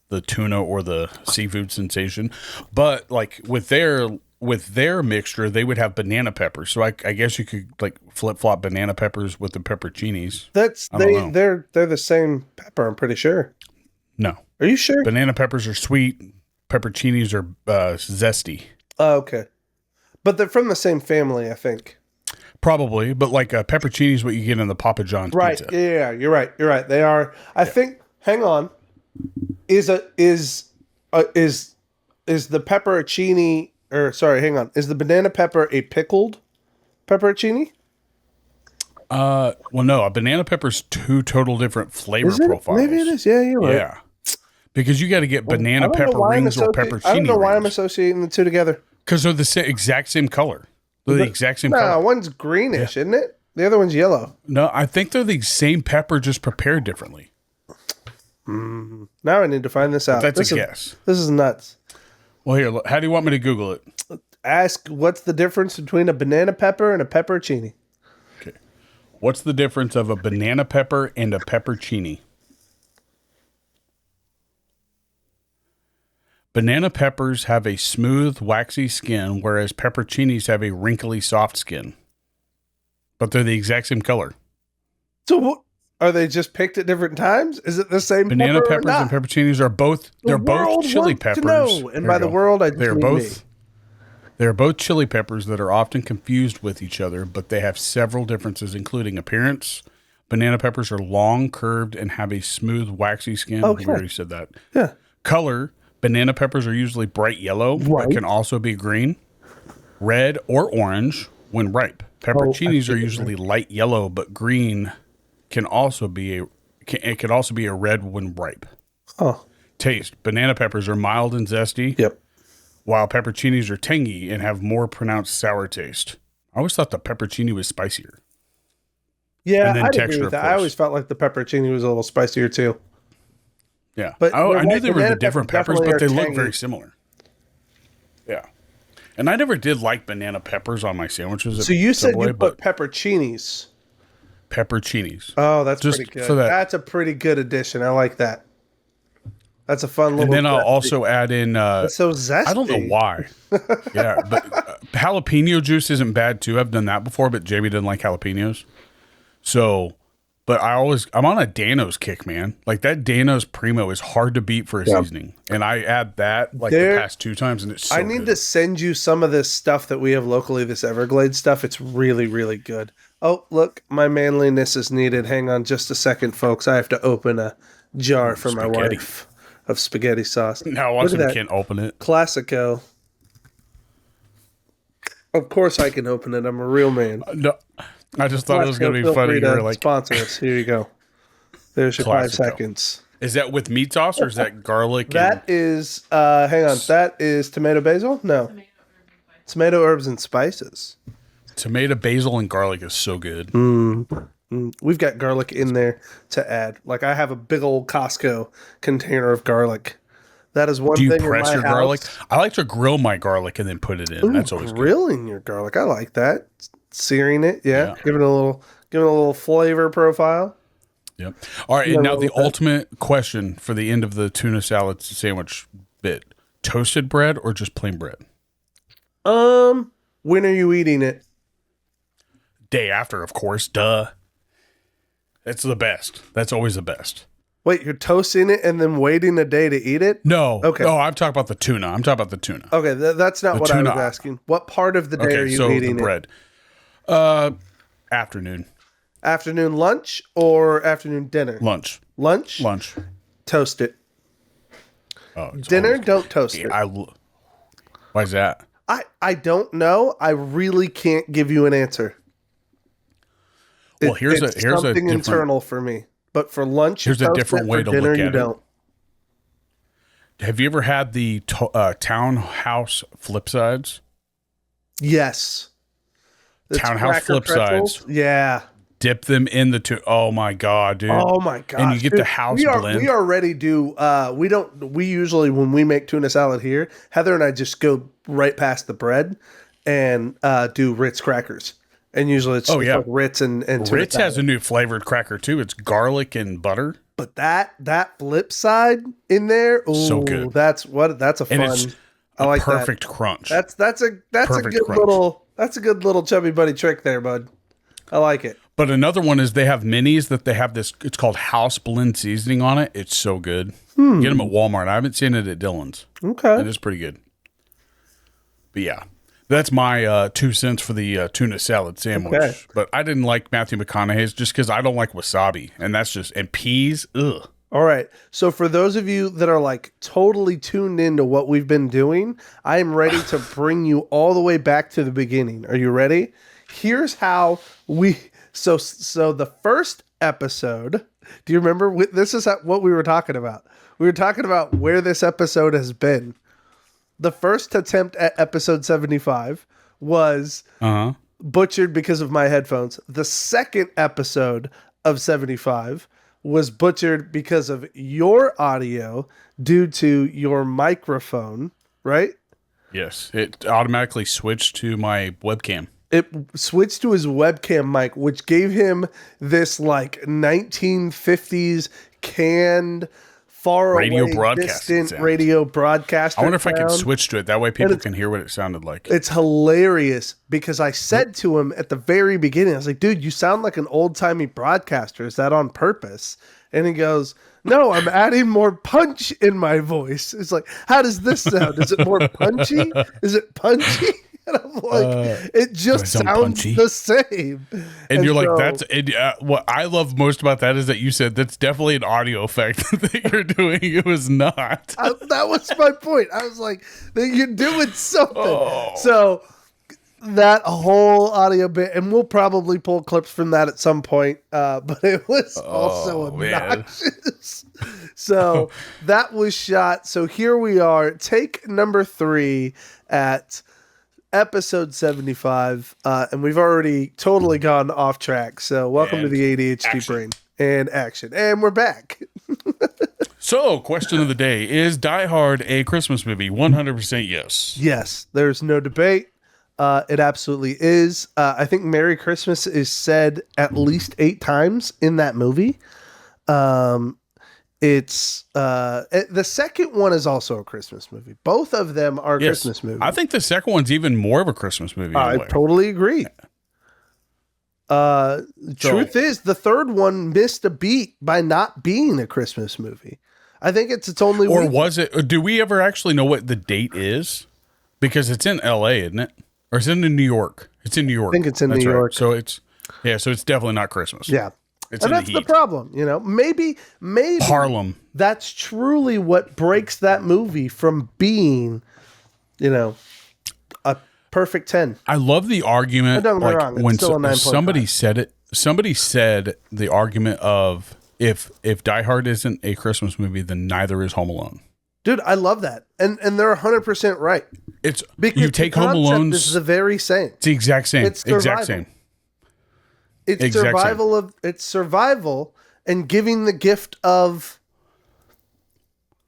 the tuna or the seafood sensation. But with their mixture, they would have banana peppers. So I guess you could flip flop banana peppers with the pepperoncinis. They're the same pepper. I'm pretty sure. No, are you sure? Banana peppers are sweet. Pepperoncinis are zesty. Oh, okay, but they're from the same family, I think. Probably, but pepperoncini is what you get in the Papa John's pizza. Yeah, you're right. They are. I think. Hang on. Is the pepperoncini hang on. Is the banana pepper a pickled pepperoncini? Well, no, a banana pepper's 2 total different flavor profiles. Maybe it is. Yeah, you're right. Yeah. Because you got to get banana pepper rings or pepperoncini I don't know why I'm rings. associating the two together. Because they're the exact same color. They're the exact same color. No, one's greenish, isn't it? The other one's yellow. No, I think they're the same pepper, just prepared differently. Now I need to find this out. That's a guess. This is nuts. Well, here, how do you want me to Google it? Ask what's the difference between a banana pepper and a pepperoncini. Okay. What's the difference of a banana pepper and a pepperoncini? Banana peppers have a smooth, waxy skin, whereas pepperoncinis have a wrinkly, soft skin. But they're the exact same color. So what? Are they just picked at different times? Is it the same banana peppers and pepperoncinis are both both chili peppers. And by the world, I just mean they're both chili peppers that are often confused with each other, but they have several differences, including appearance. Banana peppers are long, curved, and have a smooth, waxy skin. Okay. We already said that. Yeah. Color: banana peppers are usually bright yellow, but can also be green, red, or orange when ripe. Pepperoncinis are usually light yellow, but green. It could also be a red when ripe. Oh. Taste: banana peppers are mild and zesty. Yep. While pepperoncinis are tangy and have more pronounced sour taste. I always thought the pepperoncini was spicier. Yeah, I agree with that. I always felt like the pepperoncini was a little spicier too. Yeah, but I knew they were the different peppers, but they look very similar. Yeah, and I never did like banana peppers on my sandwiches. So you said you put pepperoncinis. Pepperoncinis. Oh, that's pretty good. That's a pretty good addition. I like that. That's a fun little. And then I'll also add in. It's so zesty. I don't know why. Yeah, but jalapeno juice isn't bad too. I've done that before, but JB doesn't like jalapenos. So, but I'm on a Dano's kick, man. Like that Dano's Primo is hard to beat for a seasoning, and I add that the past 2 times, and it's. So I need to send you some of this stuff that we have locally. This Everglades stuff. It's really, really good. Oh, look, my manliness is needed. Hang on just a second, folks. I have to open a jar for my wife of spaghetti sauce. Now watch him can't open it. Classico. Of course I can open it. I'm a real man. No, I just thought it was going to be funny. To sponsor us. Here you go. There's your Classico. 5 seconds. Is that with meat sauce or is that garlic? That is, hang on. That is tomato basil? No. Tomato, herbs, and spices. Tomato, basil, and garlic is so good. We've got garlic in there to add. Like, I have a big old Costco container of garlic. That is one Do thing you press in your my house. garlic? I like to grill my garlic and then put it in. Ooh, That's always good. grilling your garlic. I like that. Searing it, yeah. Give it a little flavor profile. Yep. All right, Yeah, and now well, the okay. ultimate question for the end of the tuna salad sandwich bit: toasted bread or just plain bread? When are you eating it? Day after, of course. Duh. That's the best. That's always the best. Wait, you're toasting it and then waiting a day to eat it? No. Okay. No, I'm talking about the tuna. Okay, that's not what I was tuna. asking. What part of the day are Okay, you so the eating it? bread. Afternoon. Afternoon lunch or afternoon dinner? Lunch. Lunch? Toast it. Oh, it's Dinner, always good. don't toast it. Why is that? I don't know. I really can't give you an answer. Well, here's It's a something different internal for me. But for lunch, Here's you a toast different it. way For to dinner, look you at it. don't. Have you ever had the townhouse flip sides? Yes. It's Townhouse cracker flip pretzels. sides. Yeah. Dip them in the oh my god, dude. Oh my god! And you get the house blend. We already do. We usually when we make tuna salad here, Heather and I just go right past the bread and do Ritz crackers. And usually it's yeah. like Ritz and tuna Ritz salad. has a new flavored cracker too. It's garlic and butter. But that flip side in there, ooh, So good. That's a fun. And it's I like perfect crunch. that. That's a Perfect good crunch. little chubby buddy trick there, bud. I like it. But another one is they have minis that they have this. It's called house blend seasoning on it. It's so good. Get them at Walmart. I haven't seen it at Dillon's. Okay. It is pretty good. But yeah, that's my 2 cents for the tuna salad sandwich. Okay. But I didn't like Matthew McConaughey's just because I don't like wasabi, and that's just and peas. Ugh. All right. So for those of you that are like totally tuned into what we've been doing, I am ready to bring you all the way back to the beginning. Are you ready? Here's how we so the first episode, do you remember this is what we were talking about? We were talking about where this episode has been. The first attempt at episode 75 was butchered because of my headphones. The second episode of 75 was butchered because of your audio due to your microphone, right? Yes, it automatically switched to my webcam. It switched to his webcam mic, which gave him this like 1950s canned, far Radio away, broadcasting distant sound. radio broadcaster. I wonder if I can sound. switch to it. That way people can hear what it sounded like. It's hilarious because I said to him at the very beginning, I was like, dude, you sound like an old timey broadcaster. Is that on purpose? And he goes, no, I'm adding more punch in my voice. It's like, how does this sound? Is it more punchy? Is it punchy? And I'm like, it just sound sounds punchy? the same. And you're so- like, that's it, what I love most about that is that you said that's definitely an audio effect that you're doing. It was not. that was my point. I was like, you're doing something. Oh. So that whole audio bit, and we'll probably pull clips from that at some point, but it was also man. obnoxious. So that was shot. So here we are, take number 3 at episode 75, and we've already totally gone off track. So welcome to And the ADHD action. brain and action. And we're back. So, question of the day: is Die Hard a Christmas movie? 100% yes. Yes, there's no debate. It absolutely is. I think Merry Christmas is said at least 8 times in that movie. It's the second one is also a Christmas movie. Both of them are Yes. Christmas movies. I think the second one's even more of a Christmas movie. in a I way. totally agree. Truth is, the third one missed a beat by not being a Christmas movie. I think it's its only Or week. was it? Or do we ever actually know what the date is? Because it's in L.A., isn't it? Or is it in New York? It's in New York. I think it's in That's New right. York. So it's definitely not Christmas. Yeah. It's And in that's the the heat. problem, maybe Harlem. that's truly what breaks that movie from being, a perfect 10. I love the argument. Don't get me Like wrong, it's when still a 9.5. somebody said it. Somebody said the argument of if Die Hard isn't a Christmas movie, then neither is Home Alone. Dude, I love that. And they're 100% right. It's Because you take the Home concept Alone. is the very same. It's the exact same. It's survival. Exact same. It's Exact same. It's survival and giving the gift of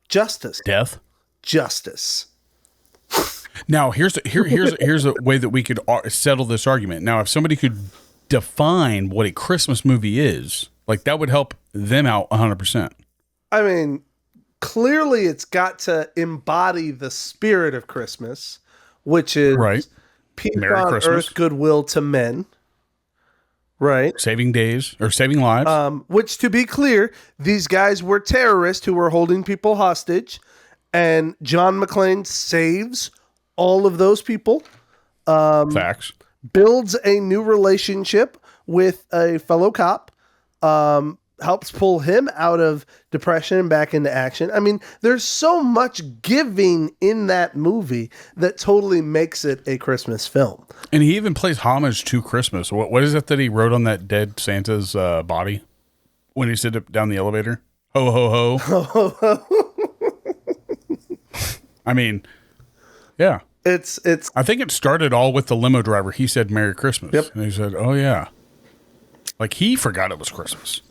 justice. Death. Justice. Now, here's a way that we could settle this argument. Now, if somebody could define what a Christmas movie is, like that would help them out 100%. I mean, clearly it's got to embody the spirit of Christmas, which is Right. peace Merry on Christmas. earth, goodwill to men. Right. Saving days or saving lives. Which, to be clear, these guys were terrorists who were holding people hostage, and John McClane saves all of those people. Facts. Builds a new relationship with a fellow cop, helps pull him out of depression and back into action. I mean, there's so much giving in that movie that totally makes it a Christmas film. And he even plays homage to Christmas. What is it that he wrote on that dead Santa's body when he sit down the elevator? Ho, ho, ho. I mean, yeah. It's I think it started all with the limo driver. He said Merry Christmas. Yep. And he said, oh, yeah. Like he forgot it was Christmas.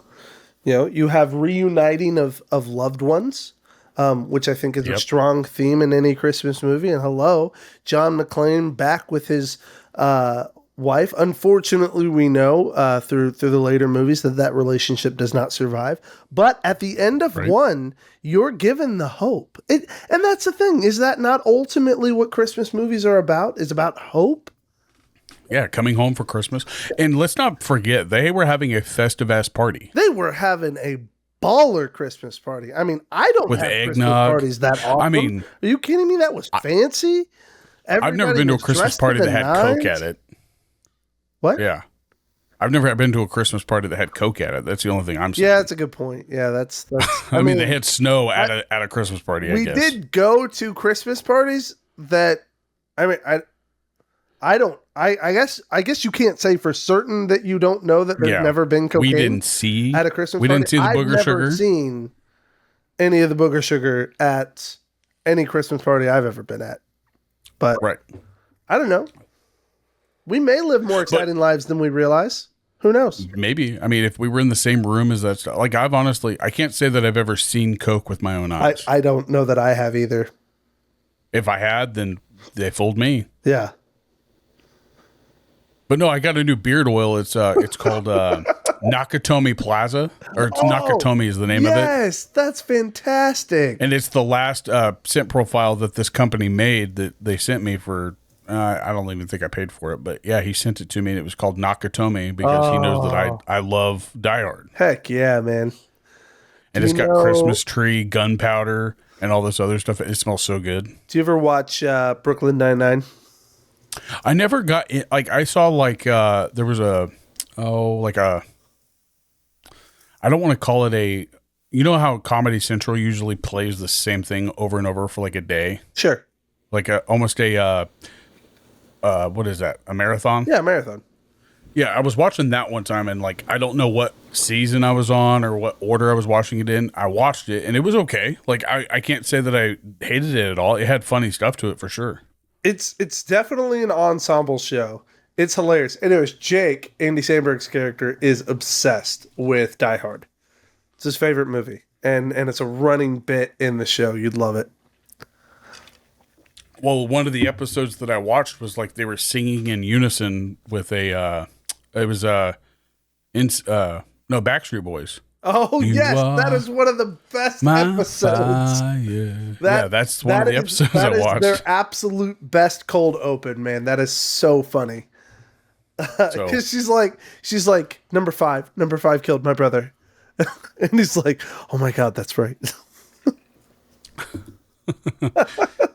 You know, you have reuniting of loved ones, which I think is a strong theme in any Christmas movie. And hello, John McClane back with his wife. Unfortunately, we know through the later movies that relationship does not survive. But at the end of one, you're given the hope. And that's the thing. Is that not ultimately what Christmas movies are about? Is about hope? Yeah, coming home for Christmas. And let's not forget, they were having a festive-ass party. They were having a baller Christmas party. I mean, I don't With have eggnog. Christmas parties that often. I mean, are you kidding me? That was fancy. I've never been to a Christmas party that had Coke at it. What? Yeah. I've never been to a Christmas party that had Coke at it. That's the only thing I'm saying. Yeah, that's a good point. Yeah, that's I mean, they had snow at a Christmas party, I guess. We did go to Christmas parties that, I mean, I guess you can't say for certain that you don't know that there's never been cocaine. We didn't see at a Christmas we party. didn't see the booger I've sugar. never seen any of the booger sugar at any Christmas party I've ever been at. But I don't know. We may live more exciting lives than we realize. Who knows? Maybe. I mean, if we were in the same room as that stuff, like I can't say that I've ever seen Coke with my own eyes. I don't know that I have either. If I had, then they fooled me. Yeah. But no, I got a new beard oil. It's called Nakatomi Plaza, or Nakatomi is the name of it. Yes, that's fantastic. And it's the last scent profile that this company made that they sent me for. I don't even think I paid for it, but yeah, he sent it to me, and it was called Nakatomi because he knows that I love Die Hard. Heck yeah, man! And it's got Christmas tree, gunpowder, and all this other stuff. It smells so good. Do you ever watch Brooklyn Nine-Nine? I never got in, like I saw there was I don't want to call it a, you know how Comedy Central usually plays the same thing over and over for like a day? Sure. Like almost a what is that? A marathon? Yeah, marathon. Yeah, I was watching that one time, and like I don't know what season I was on or what order I was watching it in. I watched it and it was okay. Like I can't say that I hated it at all. It had funny stuff to it for sure. It's definitely an ensemble show. It's hilarious. Anyways, Jake, Andy Samberg's character, is obsessed with Die Hard. It's his favorite movie, and it's a running bit in the show. You'd love it. Well, one of the episodes that I watched was like they were singing in unison with Backstreet Boys. Oh, yes, that is one of the best episodes. That's one of the episodes I watched. Their absolute best cold open, man. That is so funny. Because she's like, number five killed my brother. And he's like, oh my God, that's right.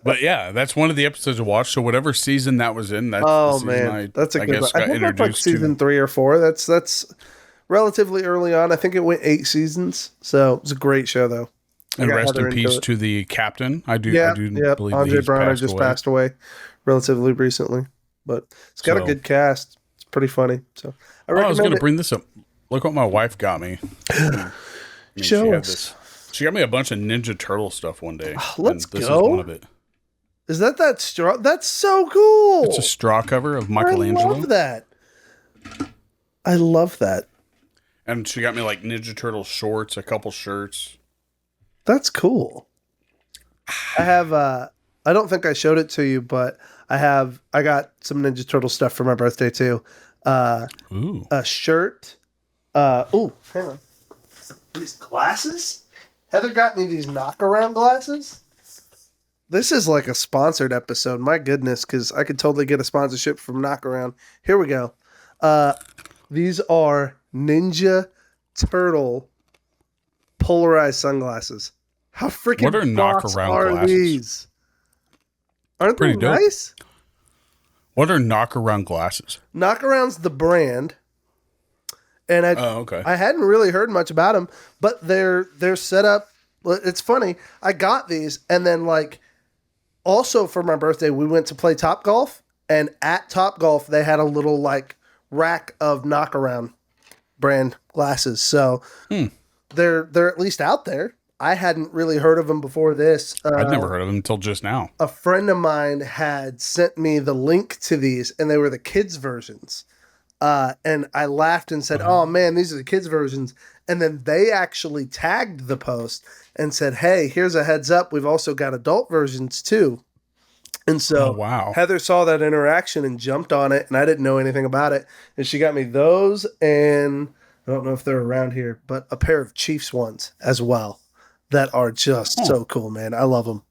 But yeah, that's one of the episodes I watched. So whatever season that was in, that's the season that's a I good guess one. got I think that's like introduced to. season 3 or 4. That's relatively early on. I think it went 8 seasons. So it's a great show, though. And rest in peace to the captain. I do believe Andre Brown just passed away relatively recently. But it's got a good cast. It's pretty funny. So I was going to bring this up. Look what my wife got me. mean, Show us. She got me a bunch of Ninja Turtle stuff one day. Let's and this go. is one of it. Is that straw? That's so cool. It's a straw cover of Michelangelo. I love that. I love that. And she got me like Ninja Turtle shorts, a couple shirts. That's cool. I have I don't think I showed it to you, but I got some Ninja Turtle stuff for my birthday too. Ooh. A shirt. Hang on. These glasses? Heather got me these knockaround glasses. This is like a sponsored episode. My goodness, because I could totally get a sponsorship from Knockaround. Here we go. These are Ninja Turtle polarized sunglasses. How freaking what are boss knockaround are glasses? these? Aren't Pretty they dope. nice? What are knockaround glasses? Knockaround's the brand. And okay. I hadn't really heard much about them, but they're set up. It's funny. I got these, and then like also for my birthday, we went to play Top Golf, and at Top Golf they had a little like rack of Knockaround brand glasses. So they're at least out there. I hadn't really heard of them before this. I'd never heard of them until just now. A friend of mine had sent me the link to these, and they were the kids versions. And I laughed and said, "Oh man, these are the kids versions." And then they actually tagged the post and said, "Hey, here's a heads up. We've also got adult versions too." And so wow. Heather saw that interaction and jumped on it, and I didn't know anything about it. And she got me those, and I don't know if they're around here, but a pair of Chiefs ones as well that are just so cool, man. I love them.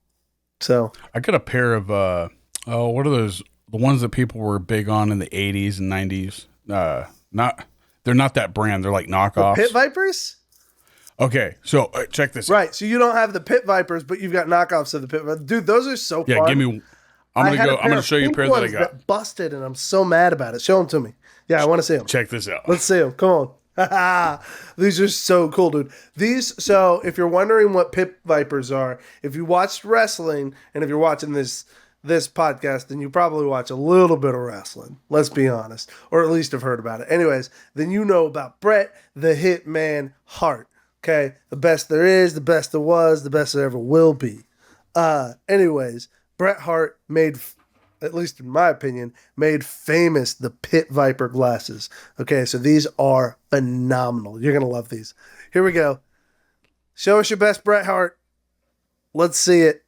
So I got a pair of what are those? The ones that people were big on in the 80s and 90s. They're not that brand. They're like knockoffs. Pit Vipers? Okay, so check this out. Right. So you don't have the Pit Vipers, but you've got knockoffs of the Pit Vipers. Dude, those are so fun. Yeah, give me. I'm gonna show you a pair that I got. That busted, and I'm so mad about it. Show them to me. Yeah, I want to see them. Check this out. Let's see them. Come on. These are so cool, dude. These. So if you're wondering what Pit Vipers are, if you watched wrestling, and if you're watching this podcast, then you probably watch a little bit of wrestling. Let's be honest, or at least have heard about it. Anyways, then you know about Bret the Hitman Hart. Okay, the best there is, the best there was, the best there ever will be. Anyways, Bret Hart made, at least in my opinion, made famous the Pit Viper glasses. Okay, so these are phenomenal. You're gonna love these. Here we go. Show us your best Bret Hart. Let's see it.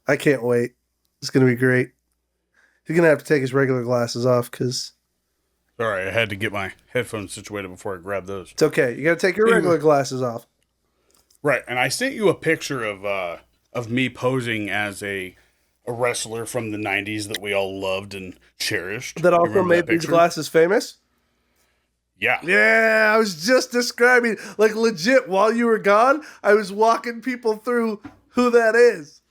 I can't wait. It's gonna be great. He's gonna have to take his regular glasses off because. All right, I had to get my headphones situated before I grabbed those. It's okay. You got to take your regular glasses off. Right, and I sent you a picture of me posing as a wrestler from the 90s that we all loved and cherished. That You also remember made that these picture? glasses famous? Yeah. Yeah, I was just describing, like legit, while you were gone, I was walking people through who that is.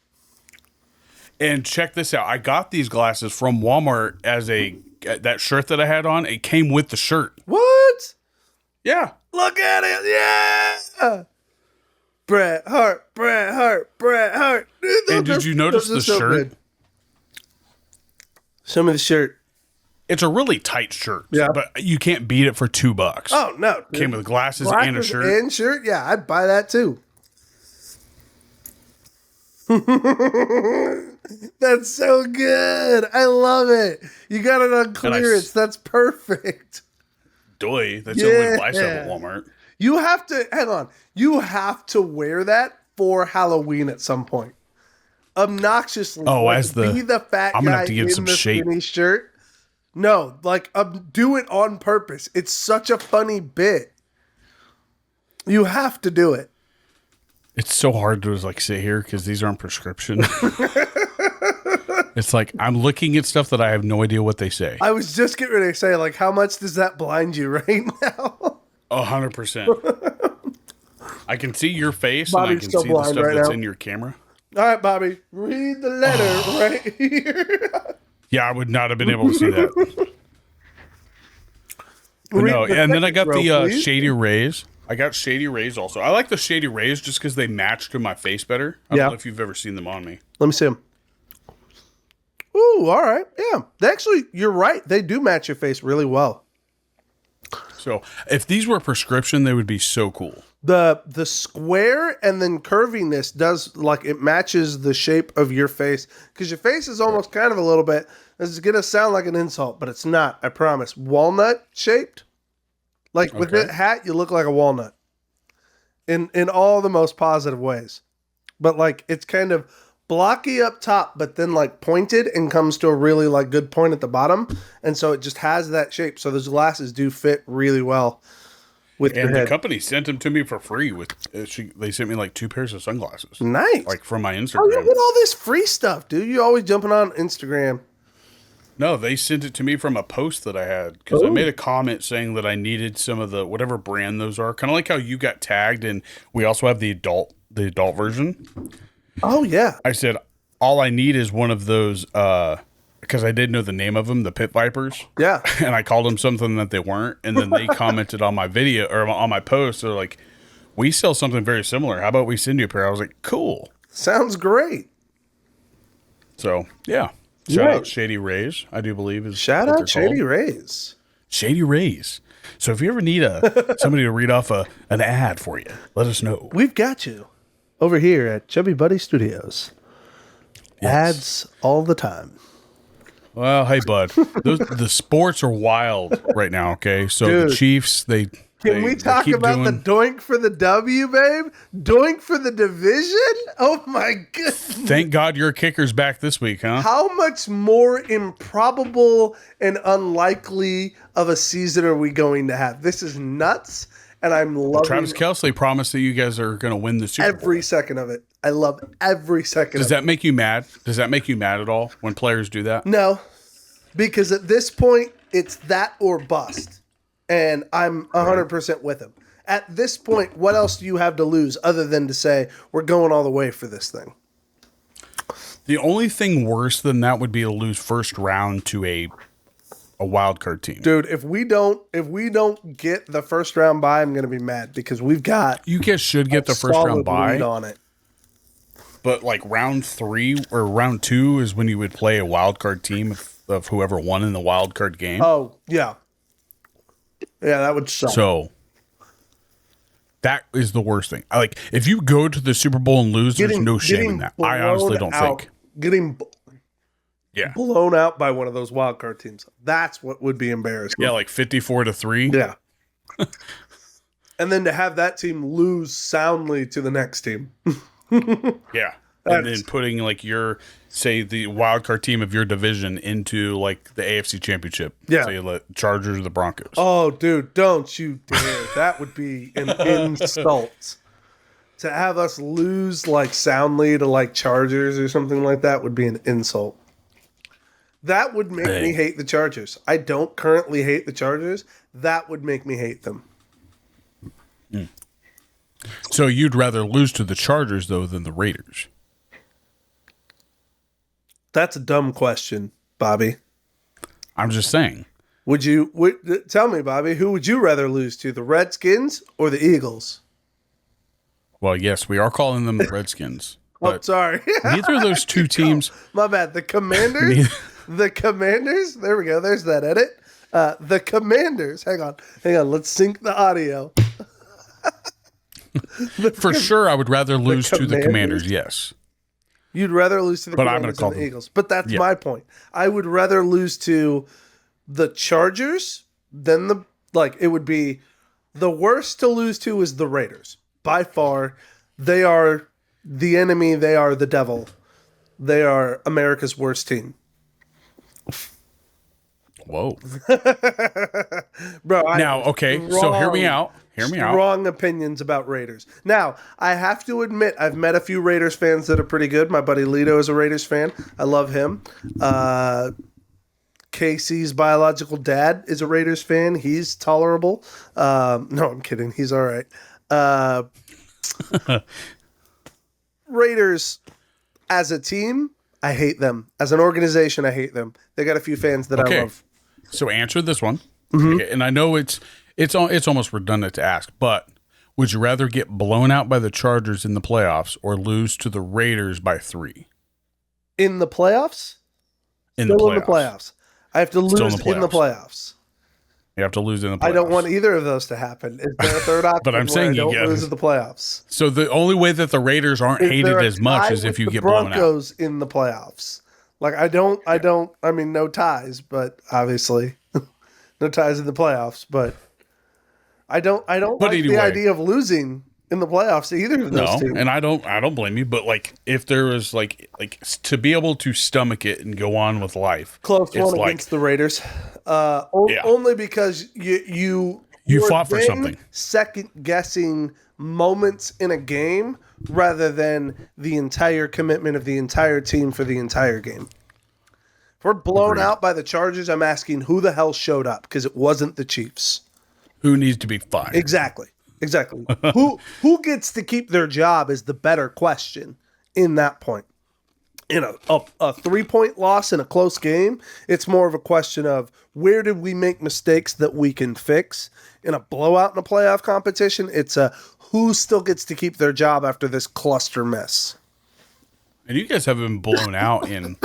And check this out. I got these glasses from Walmart as that shirt that I had on. It came with the shirt. What? Yeah. Look at it. Yeah. Bret Hart, Bret Hart, Bret Hart. Dude, And did you notice those the are so shirt? good. Show me the shirt. It's a really tight shirt. Yeah. But you can't beat it for $2. Oh, no. Came with glasses and a shirt. And shirt? Yeah, I'd buy that too. That's so good. I love it. You got it on clearance. That's perfect. Doy. That's the only buy stuff at Walmart. You have to, hang on. You have to wear that for Halloween at some point. Obnoxiously. Oh, like, as the- be the fat I'm gonna guy have to get in some the shape. skinny shirt. No, like do it on purpose. It's such a funny bit. You have to do it. It's so hard to like sit here because these aren't prescription. It's like I'm looking at stuff that I have no idea what they say. I was just getting ready to say, like, how much does that blind you right now? 100%. I can see your face Bobby's and I can still see the blind stuff right that's now. in your camera. All right, Bobby, read the letter right here. Yeah, I would not have been able to see that. But Read no, the and then I second got row, the please. Shady Rays. I got Shady Rays also. I like the Shady Rays just because they match to my face better. I Yeah. don't know if you've ever seen them on me. Let me see them. Ooh, all right. Yeah. They actually, you're right. They do match your face really well. So if these were prescription, they would be so cool. The square and then curviness does, like, it matches the shape of your face, because your face is almost kind of a little bit, this is gonna sound like an insult, but it's not, I promise, walnut shaped. Like with that hat, you look like a walnut in all the most positive ways. But like it's kind of blocky up top, but then like pointed and comes to a really like good point at the bottom, and so it just has that shape. So those glasses do fit really well with your head. The company sent them to me for free. They sent me like 2 pairs of sunglasses. Nice, like from my Instagram. Oh, you get all this free stuff, dude. You always jumping on Instagram. No, they sent it to me from a post that I had because I made a comment saying that I needed some of the whatever brand those are. Kind of like how you got tagged, and we also have the adult version. Oh yeah, I said all I need is one of those because I didn't know the name of them, the Pit Vipers. Yeah, and I called them something that they weren't, and then they commented on my video or on my post. They're like, "We sell something very similar. How about we send you a pair?" I was like, "Cool, sounds great." So yeah. Shout out Shady Rays, I do believe is shout out Shady Rays. Shady Rays. So if you ever need somebody to read off an ad for you, let us know. We've got you over here at Chubby Buddy Studios. Yes. Ads all the time. Well, hey bud, the sports are wild right now. Okay, so dude, the Chiefs Can we talk about the doink for the W, babe? Doink for the division? Oh my goodness. Thank God your kicker's back this week, huh? How much more improbable and unlikely of a season are we going to have? This is nuts, and I'm loving Travis Kelce promised that you guys are going to win the Super Bowl. Every second of it. I love every second of it. Does that make you mad? Does that make you mad at all when players do that? No, because at this point, it's that or bust. And I'm 100% with him. At this point, what else do you have to lose other than to say, we're going all the way for this thing? The only thing worse than that would be to lose first round to a wild card team. Dude, if we don't get the first round bye, I'm going to be mad because we've got you guys should get the first round bye on it. But like round 3 or round 2 is when you would play a wild card team of whoever won in the wild card game. Oh, yeah. Yeah, that would suck. So that is the worst thing. Like if you go to the Super Bowl and lose, there's no shame in that. I honestly don't think. Getting blown out by one of those wild card teams. That's what would be embarrassing. Yeah, like 54-3. Yeah. And then to have that team lose soundly to the next team. Yeah. And then putting like the wild card team of your division into like the AFC Championship. Yeah. Say the Chargers or the Broncos. Oh, dude, don't you dare. That would be an insult. To have us lose like soundly to like Chargers or something like that would be an insult. That would make me hate the Chargers. I don't currently hate the Chargers. That would make me hate them. So you'd rather lose to the Chargers though than the Raiders? That's a dumb question, Bobby. I'm just saying. Tell me, Bobby, who would you rather lose to, the Redskins or the Eagles? Well, yes, we are calling them the Redskins. Oh, sorry. Neither of those two teams. My bad. The Commanders. The Commanders. There we go. There's that edit. The Commanders. Hang on. Let's sync the audio. For sure, I would rather lose to the Commanders. Yes. You'd rather lose to the Commanders than the Eagles. But that's my point. I would rather lose to the Chargers than it would be the worst to lose to is the Raiders. By far, they are the enemy. They are the devil. They are America's worst team. Whoa. Bro, so hear me out. Strong opinions about Raiders. Now, I have to admit, I've met a few Raiders fans that are pretty good. My buddy Lito is a Raiders fan. I love him. Casey's biological dad is a Raiders fan. He's tolerable. No, I'm kidding. He's all right. Raiders, as a team, I hate them. As an organization, I hate them. They got a few fans that I love. So answer this one. Mm-hmm. Okay, and I know it's almost redundant to ask, but would you rather get blown out by the Chargers in the playoffs or lose to the Raiders by 3? In the playoffs? In the playoffs. I have to lose in the playoffs. You have to lose in the playoffs. I don't want either of those to happen. Is there a third option But I'm saying I don't you get lose in the playoffs? So the only way that the Raiders aren't Is hated there a as much tie is if with you the get blown out. Broncos in the playoffs. Like I mean, no ties, but obviously no ties in the playoffs. But I don't But like anyway. the idea of losing in the playoffs to either of those No, teams. and I don't blame you. But like, if there was like to be able to stomach it and go on with life, Close it's one like against the Raiders. Only because you fought for something. Second guessing moments in a game rather than the entire commitment of the entire team for the entire game. If we're blown Agreed. out by the Chargers, I'm asking who the hell showed up because it wasn't the Chiefs. who needs to be fired. Exactly. Who gets to keep their job is the better question in that point. In a 3-point loss in a close game, it's more of a question of where did we make mistakes that we can fix. In a blowout in a playoff competition, it's a who still gets to keep their job after this cluster mess. And you guys have been blown out in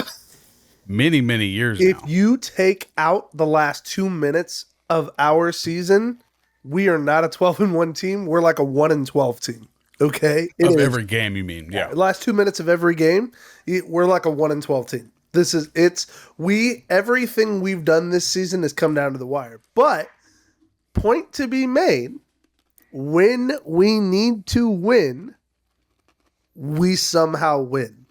many, many years If now. you take out the last 2 minutes of our season, we are not a 12-1 team. We're like a 1-12 team. Okay? It Of is. every game, you mean? Yeah. The last 2 minutes of every game, we're like a 1-12 team. Everything we've done this season has come down to the wire. But point to be made, when we need to win, we somehow win.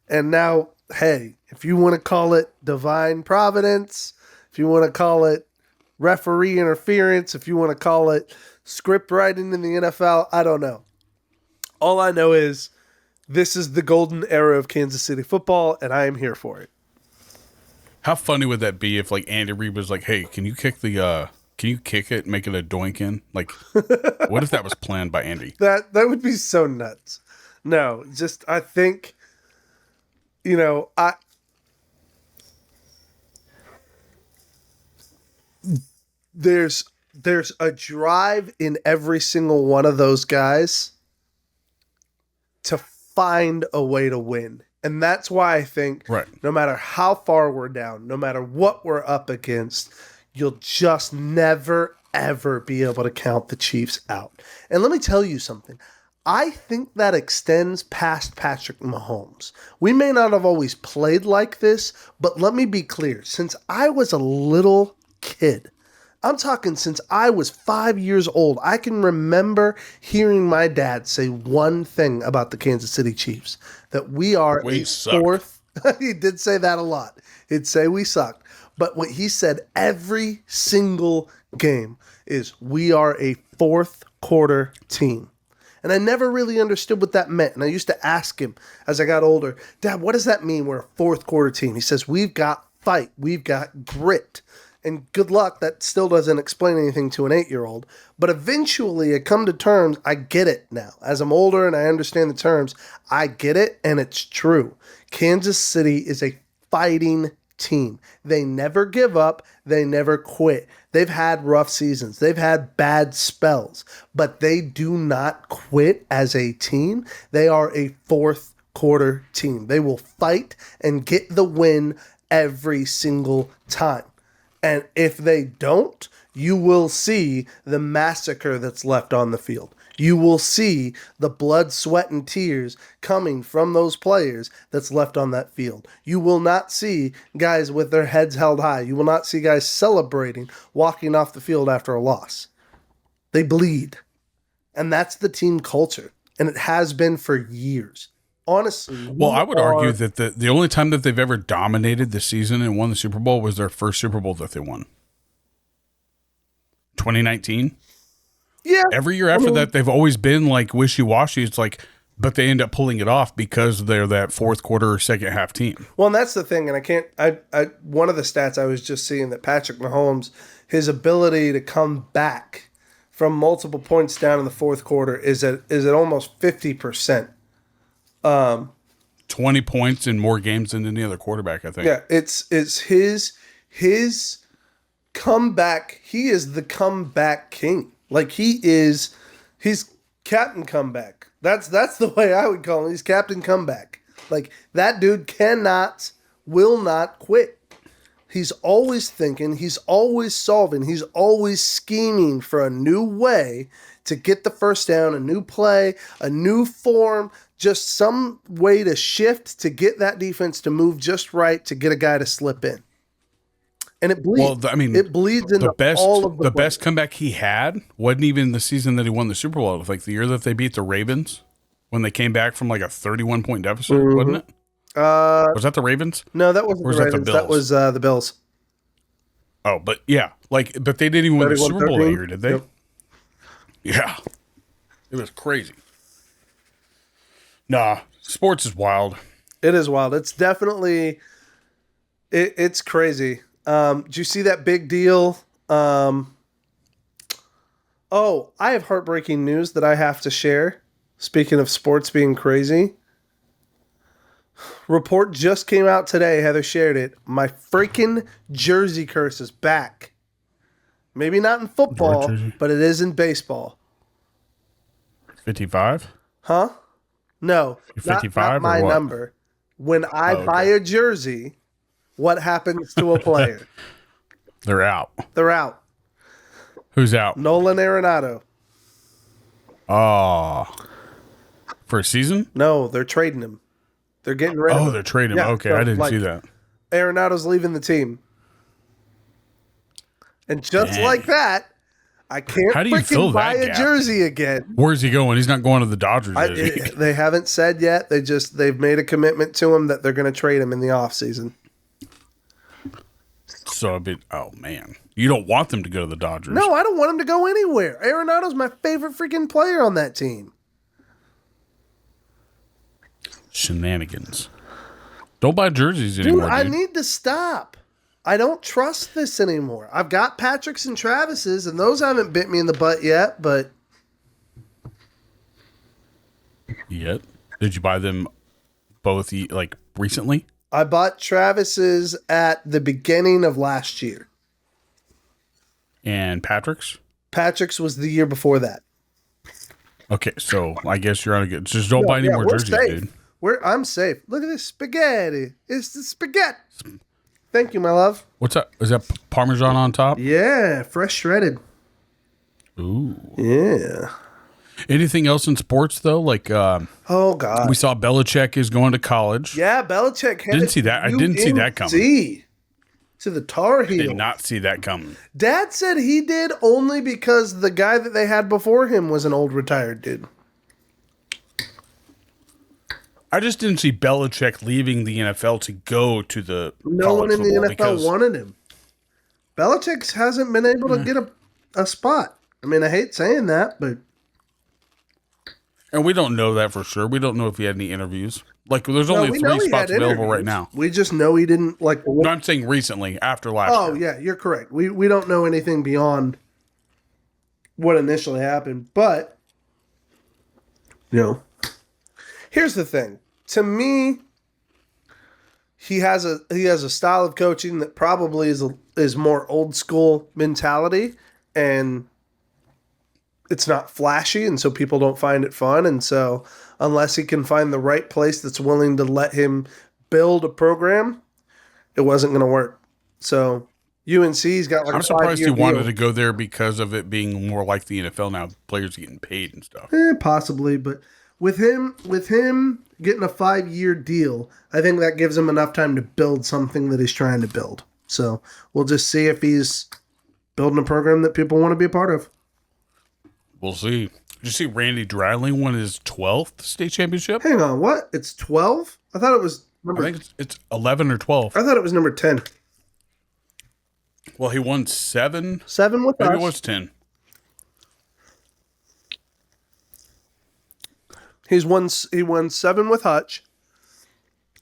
And now, hey, if you want to call it divine providence, if you want to call it referee interference, if you want to call it script writing in the NFL, I don't know. All I know is this is the golden era of Kansas City football, and I am here for it. How funny would that be if like Andy Reid was like, "Hey, can you kick it, and make it a doinkin?" Like, what if that was planned by Andy? That would be so nuts. No, just I think, there's a drive in every single one of those guys to find a way to win. And that's why I think no matter how far we're down, no matter what we're up against, you'll just never, ever be able to count the Chiefs out. And let me tell you something. I think that extends past Patrick Mahomes. We may not have always played like this, but let me be clear. Since I was a little kid, I'm talking since I was 5 years old, I can remember hearing my dad say one thing about the Kansas City Chiefs, that we are We a suck. fourth. He did say that a lot. He'd say we sucked. But what he said every single game is we are a fourth quarter team. And I never really understood what that meant. And I used to ask him as I got older, Dad, what does that mean? We're a fourth quarter team. He says, we've got fight. We've got grit. And good luck, that still doesn't explain anything to an 8-year-old. But eventually I come to terms, I get it now. As I'm older and I understand the terms, I get it, and it's true. Kansas City is a fighting team. They never give up. They never quit. They've had rough seasons. They've had bad spells. But they do not quit as a team. They are a fourth quarter team. They will fight and get the win every single time. And if they don't, you will see the massacre that's left on the field. You will see the blood, sweat, and tears coming from those players that's left on that field. You will not see guys with their heads held high. You will not see guys celebrating, walking off the field after a loss. They bleed. And that's the team culture. And it has been for years. Honestly. Well, I would argue that the only time that they've ever dominated the season and won the Super Bowl was their first Super Bowl that they won. 2019. Yeah. Every year after that, they've always been like wishy-washy. It's like, but they end up pulling it off because they're that fourth quarter or second half team. Well, and that's the thing. And one of the stats I was just seeing that Patrick Mahomes, his ability to come back from multiple points down in the fourth quarter is at almost 50%. 20 points in more games than any other quarterback, I think. Yeah, it's his comeback. He is the comeback king. Like he's Captain Comeback. That's the way I would call him. He's Captain Comeback. Like that dude will not quit. He's always thinking, he's always solving, he's always scheming for a new way to get the first down, a new play, a new form, just some way to shift to get that defense to move just right to get a guy to slip in. And it bleeds. Well, I mean, it bleeds into all of the best comeback he had wasn't even the season that he won the Super Bowl. It was like the year that they beat the Ravens when they came back from like a 31-point deficit, wasn't it? Was that the Ravens? No, that wasn't the Ravens. That was the Bills. Oh, but yeah, but they didn't even win the Super Bowl that year, did they? Yep. Yeah, it was crazy. Nah, sports is wild. It is wild. It's definitely, it's crazy. Did you see that big deal? I have heartbreaking news that I have to share. Speaking of sports being crazy. Report just came out today. Heather shared it. My freaking jersey curse is back. Maybe not in football, but it is in baseball. 55? Huh? No. 55 not my number. When I buy a jersey, what happens to a player? They're out. They're out. Who's out? Nolan Arenado. Oh. For a season? No, they're trading him. They're getting rid of him. Oh, they're trading him. Yeah, Okay, so, I didn't see that. Arenado's leaving the team. And just like that, I can't freaking buy a jersey again. Where's he going? He's not going to the Dodgers this week. They haven't said yet. They've made a commitment to him that they're going to trade him in the offseason. So, oh, man. You don't want them to go to the Dodgers. No, I don't want him to go anywhere. Arenado's my favorite freaking player on that team. Shenanigans. Don't buy jerseys anymore, dude. I need to stop. I don't trust this anymore. I've got Patrick's and Travis's, and those haven't bit me in the butt yet, but... Yet? Did you buy them both, like, recently? I bought Travis's at the beginning of last year. And Patrick's? Patrick's was the year before that. Okay, so I guess you're on a good... Just don't buy any more jerseys, safe. dude. I'm safe. Look at this spaghetti. It's the spaghetti. Thank you, my love. What's that? Is that Parmesan on top? Yeah, fresh shredded. Ooh. Yeah. Anything else in sports, though? Like, oh, God. We saw Belichick is going to college. Yeah, Belichick. Didn't see that. I didn't see that coming. To the Tar Heels. Did not see that coming. Dad said he did only because the guy that they had before him was an old retired dude. I just didn't see Belichick leaving the NFL to go to the No one in the NFL wanted him. Belichick hasn't been able to get a spot. I mean, I hate saying that, but... And we don't know that for sure. We don't know if he had any interviews. Like, there's only 3 spots available right now. We just know he didn't, like... No, I'm saying recently, after last year. Oh, yeah, you're correct. We don't know anything beyond what initially happened, but... You know... Here's the thing. To me, he has a style of coaching that probably is more old school mentality, and it's not flashy, and so people don't find it fun. And so unless he can find the right place that's willing to let him build a program, it wasn't going to work. So UNC's got like I'm surprised he deal. wanted to go there because of it being more like the NFL now. Players are getting paid and stuff. Possibly, but with him getting a 5-year deal, I think that gives him enough time to build something that he's trying to build. So we'll just see if he's building a program that people want to be a part of. We'll see. Did you see Randy Dryling won his 12th state championship? Hang on, what? It's 12? I thought it was I think it's 11 or 12. I thought it was number 10. Well, he won 7. 7 with us. Maybe it was 10. He won 7 with Hutch,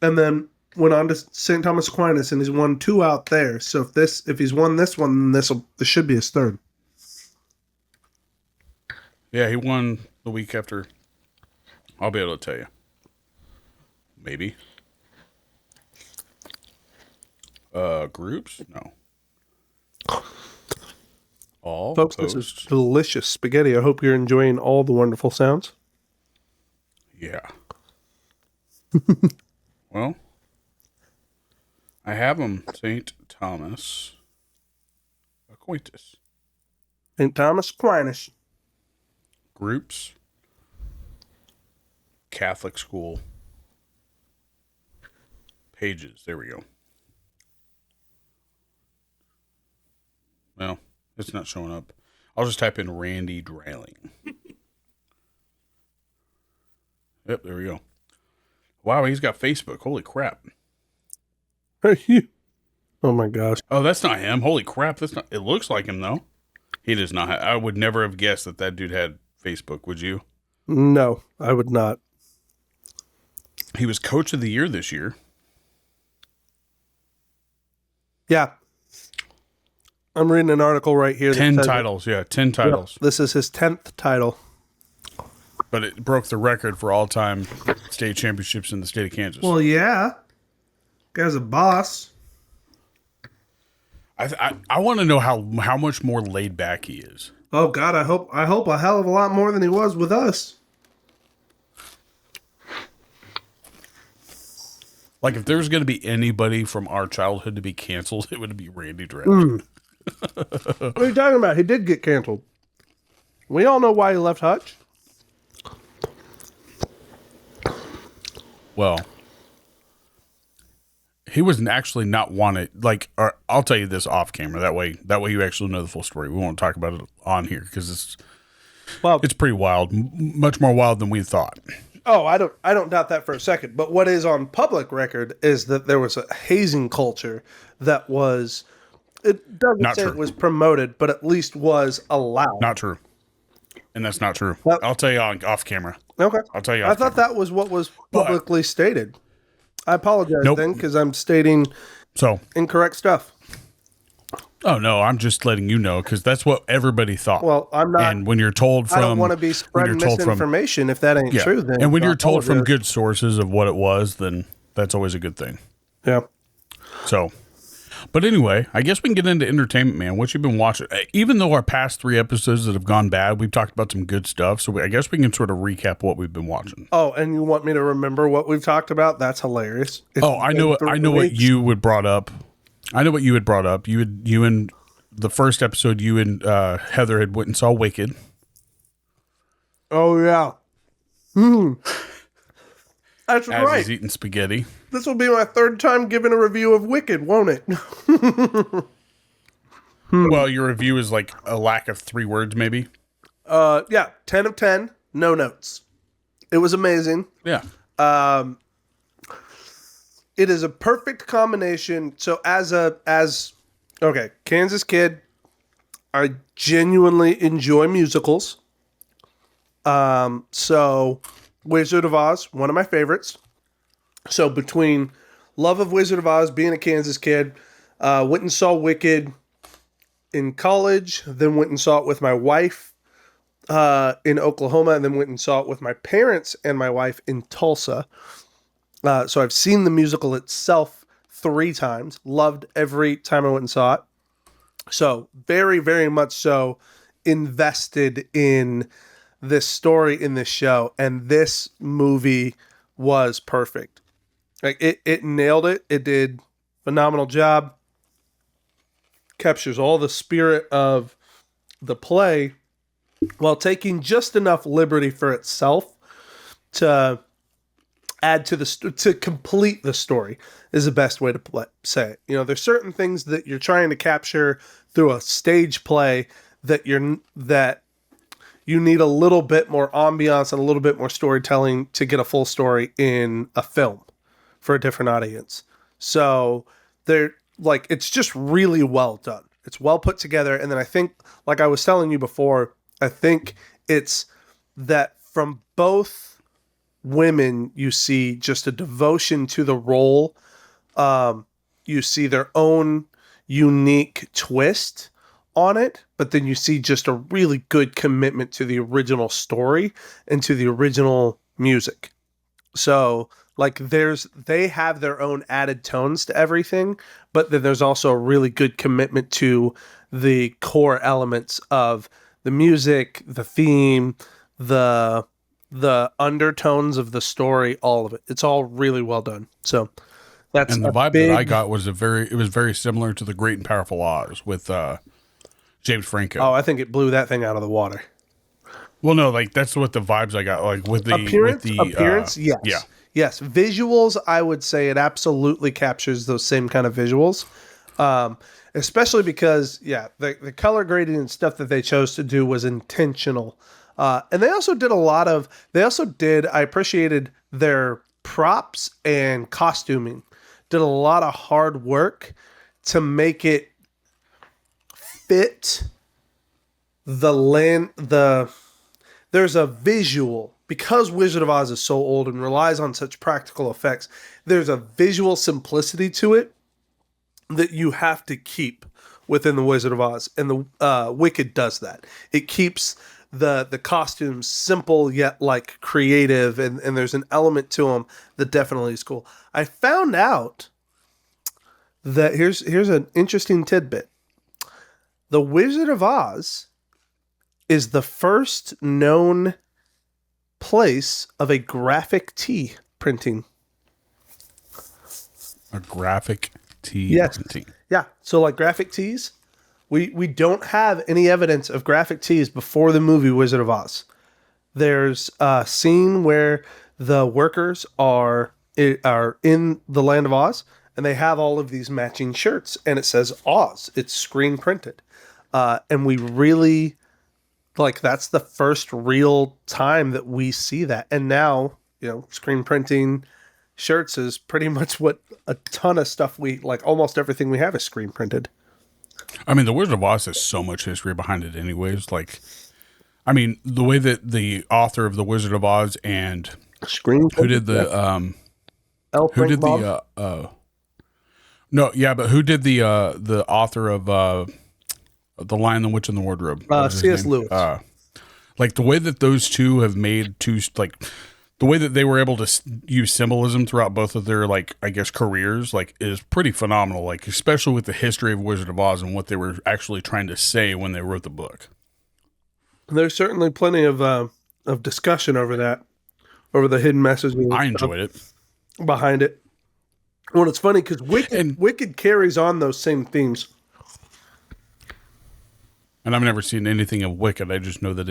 and then went on to St. Thomas Aquinas, and he's won 2 out there. So if he's won this one, then this should be his 3rd. Yeah, he won the week after. I'll be able to tell you. Maybe. Groups? No. All folks, post. This is delicious spaghetti. I hope you're enjoying all the wonderful sounds. Yeah. Well, I have them. St. Thomas Aquinas. St. Thomas Aquinas. Groups. Catholic school. Pages. There we go. Well, it's not showing up. I'll just type in Randy Dreiling. Yep, there we go. Wow, he's got Facebook. Holy crap. Oh my gosh. Oh, that's not him. Holy crap. That's not. It looks like him, though. He does not. I would never have guessed that that dude had Facebook, would you? No, I would not. He was coach of the year this year. Yeah. I'm reading an article right here. 10 titles. Yeah, 10 titles. Yep, this is his 10th title. But it broke the record for all-time state championships in the state of Kansas. Well, yeah. Guy's a boss. I want to know how much more laid back he is. Oh God, I hope a hell of a lot more than he was with us. Like, if there was going to be anybody from our childhood to be canceled, it would be Randy Dreiling. What are you talking about? He did get canceled. We all know why he left Hutch. Well, he was actually not wanted. Like, or I'll tell you this off camera. That way you actually know the full story. We won't talk about it on here because it's pretty wild, much more wild than we thought. Oh, I don't doubt that for a second. But what is on public record is that there was a hazing culture that was. It doesn't Not say true. it was promoted, but at least was allowed. Not true, and that's not true. Well, I'll tell you off camera. Okay. I'll tell you. I thought that was what was publicly stated. I apologize then because I'm stating incorrect stuff. Oh no, I'm just letting you know because that's what everybody thought. Well, I'm not. And when you're told from, I don't want to be spreading misinformation if that ain't true. Then, and when you're told from good sources of what it was, then that's always a good thing. Yeah. So, but anyway, I guess we can get into entertainment, man. What you've been watching? Even though our past 3 episodes that have gone bad, we've talked about some good stuff. So I guess we can sort of recap what we've been watching. Oh, and you want me to remember what we've talked about? That's hilarious. I know what you had brought up. I know what you had brought up. You and the first episode, you and Heather had went and saw Wicked. Oh yeah. That's As right. he's eating spaghetti. This will be my 3rd time giving a review of Wicked, won't it? Well, your review is like a lack of 3 words, maybe. Yeah, 10 of 10, no notes. It was amazing. Yeah. It is a perfect combination. So okay, Kansas kid, I genuinely enjoy musicals. So Wizard of Oz, one of my favorites. So between love of Wizard of Oz, being a Kansas kid, went and saw Wicked in college, then went and saw it with my wife in Oklahoma, and then went and saw it with my parents and my wife in Tulsa. So I've seen the musical itself 3 times. Loved every time I went and saw it. So very, very much so invested in this story, in this show. And this movie was perfect. Like it nailed it. It did a phenomenal job. Captures all the spirit of the play while taking just enough liberty for itself to add to to complete the story is the best way to say it. You know, there's certain things that you're trying to capture through a stage play that you need a little bit more ambiance and a little bit more storytelling to get a full story in a film for a different audience. So it's just really well done. It's well put together. And then I think, like I was telling you before, I think it's that from both women, you see just a devotion to the role. You see their own unique twist on it, but then you see just a really good commitment to the original story and to the original music. So like they have their own added tones to everything, but then there's also a really good commitment to the core elements of the music, the theme, the undertones of the story, all of it. It's all really well done. So That's And the a vibe big, that I got was it was very similar to the Great and Powerful Oz with James Franco. Oh, I think it blew that thing out of the water. Well, no, like that's what the vibes I got, like with the Appearance, yes, yeah. yes. Visuals, I would say it absolutely captures those same kind of visuals, especially because the color grading and stuff that they chose to do was intentional, and they also did I appreciated their props and costuming. Did a lot of hard work to make it fit there's a visual, because Wizard of Oz is so old and relies on such practical effects, there's a visual simplicity to it that you have to keep within the Wizard of Oz, and the Wicked does that. It keeps the costumes simple yet like creative, and there's an element to them that definitely is cool. I found out that here's an interesting tidbit. The Wizard of Oz is the first known place of a graphic tee printing. A graphic tee Yes. printing. Yeah. So like graphic tees, we don't have any evidence of graphic tees before the movie Wizard of Oz. There's a scene where the workers are in the land of Oz, and they have all of these matching shirts, and it says Oz. It's screen printed. And we really, like, that's the first real time that we see that. And now, screen printing shirts is pretty much what a ton of stuff almost everything we have is screen printed. I mean, the Wizard of Oz has so much history behind it anyways. Like, I mean, the way that the author of the Wizard of Oz and Screen who did the, who did the, no, yeah, but who did the author of, The Lion, the Witch, and the Wardrobe? C.S. Lewis. Like the way that those two have made the way that they were able to use symbolism throughout both of their, I guess, careers, is pretty phenomenal. Like, especially with the history of Wizard of Oz and what they were actually trying to say when they wrote the book. There's certainly plenty of discussion over that, over the hidden messaging. I enjoyed it. Behind it. Well, it's funny because Wicked carries on those same themes. And I've never seen anything of Wicked. I just know that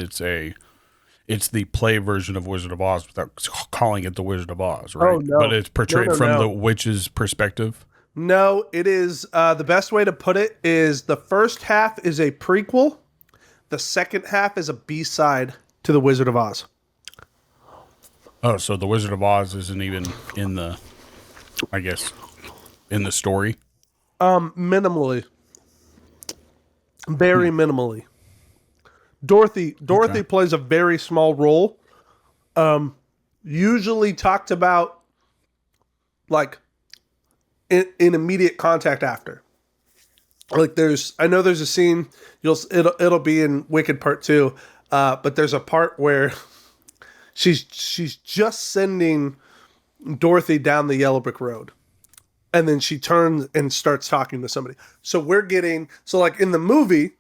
it's the play version of Wizard of Oz without calling it the Wizard of Oz, right? Oh, no. But it's portrayed from the witch's perspective. No, it is the best way to put it is the first half is a prequel. The second half is a B-side to the Wizard of Oz. Oh, so the Wizard of Oz isn't even in the, I guess, in the story? Minimally. Very minimally. Dorothy plays a very small role. Usually talked about in immediate contact after. I know there's a scene it'll be in Wicked Part 2, but there's a part where she's just sending Dorothy down the yellow brick road. And then she turns and starts talking to somebody. So in the movie,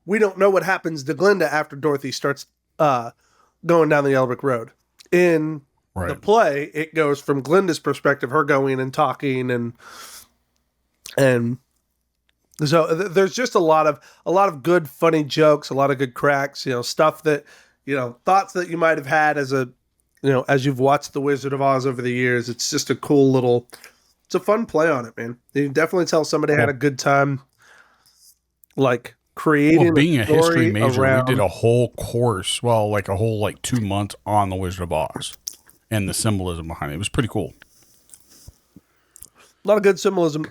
we don't know what happens to Glinda after Dorothy starts going down the yellow brick road. In the play, it goes from Glinda's perspective, her going and talking, and so there's just a lot of good, funny jokes, a lot of good cracks, stuff that, thoughts that you might have had as you've watched The Wizard of Oz over the years. It's just a cool it's a fun play on it, man. You can definitely tell somebody had a good time, creating. Being a history major, around. we did a whole course, a whole 2 months on the Wizard of Oz and the symbolism behind it. It was pretty cool. A lot of good symbolism.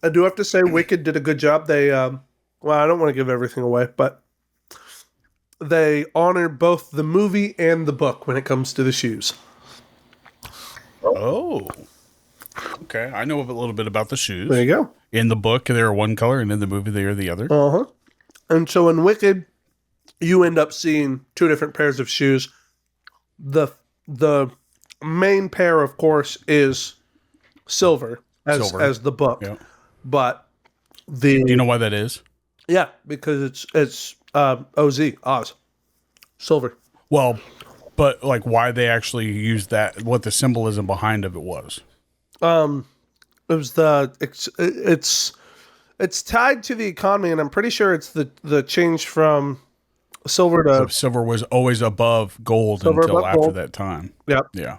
I do have to say, Wicked did a good job. They, I don't want to give everything away, but they honor both the movie and the book when it comes to the shoes. Oh. Okay, I know a little bit about the shoes. There you go. In the book, they are one color, and in the movie, they are the other. Uh-huh. And so in Wicked, you end up seeing two different pairs of shoes. The main pair, of course, is silver, as the book. Yeah. But do you know why that is? Yeah, because it's Oz, silver. Well, but why they actually used that, what the symbolism behind of it was. It was it's tied to the economy, and I'm pretty sure it's the change from silver So to silver was always above gold silver until above after gold. that time. Yep. Yeah.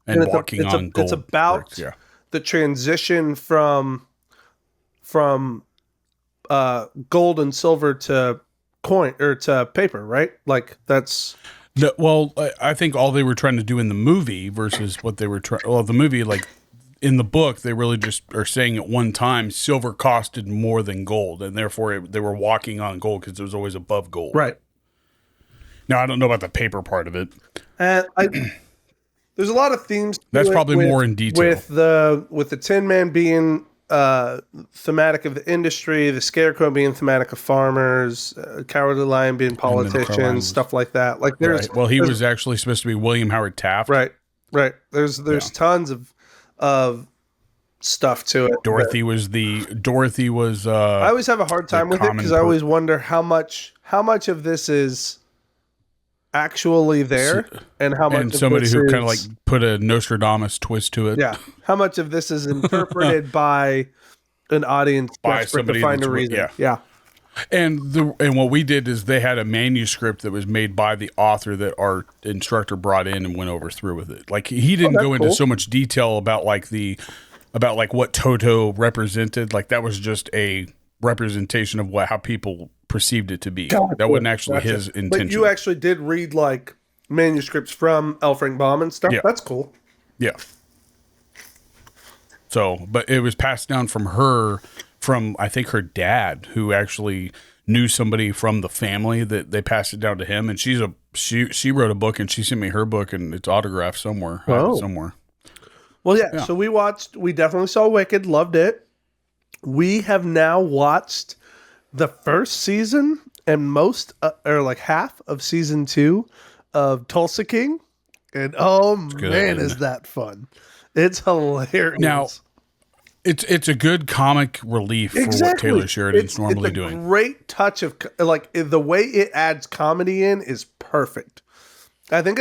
And And walking on gold. it's about bricks, yeah. the transition from gold and silver to coin or to paper, right? Like that's Well, I think all they were trying to do in the movie versus what they were trying. Well, the movie, like in the book, they really just are saying at one time silver costed more than gold, and therefore they were walking on gold because it was always above gold. right. Now I don't know about the paper part of it. And there's a lot of themes. To That's it probably more in detail. with the Tin Man being thematic of the industry, the Scarecrow being thematic of farmers, Cowardly Lion being politicians, stuff like that. Like there's Right. Well, he was actually supposed to be William Howard Taft. right. There's tons of stuff to it. Dorothy was. I always have a hard time with it common because I always wonder how much of this is actually there and how much and of somebody this who kind of like is- put a Nostradamus twist to it. yeah, how much of this is interpreted by an audience By desperate somebody to find a that's- reason. yeah. Yeah. And what we did is they had a manuscript that was made by the author that our instructor brought in and went over through with it. Like he didn't go into cool. so much detail about what Toto represented. Like that was just a representation of how people perceived it to be. That wasn't actually his intention. But you actually did read like manuscripts from L. Frank Baum and stuff. Yeah. That's cool. Yeah. So, but it was passed down from I think her dad, who actually knew somebody from the family that they passed it down to him. And she wrote a book and she sent me her book and it's autographed somewhere. I have it somewhere. Well, yeah. So we definitely saw Wicked, loved it. We have now watched the first season and or like half of season 2 of Tulsa King. And oh man, is that fun. It's hilarious. Now, it's a good comic relief for what Taylor Sheridan's normally it's a doing. Great touch of like the way it adds comedy in is perfect. I think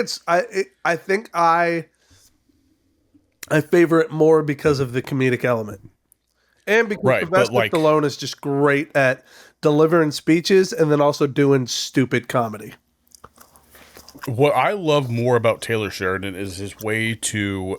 I favor it more because of the comedic element, and because Sylvester Stallone is just great at delivering speeches and then also doing stupid comedy. What I love more about Taylor Sheridan is his way to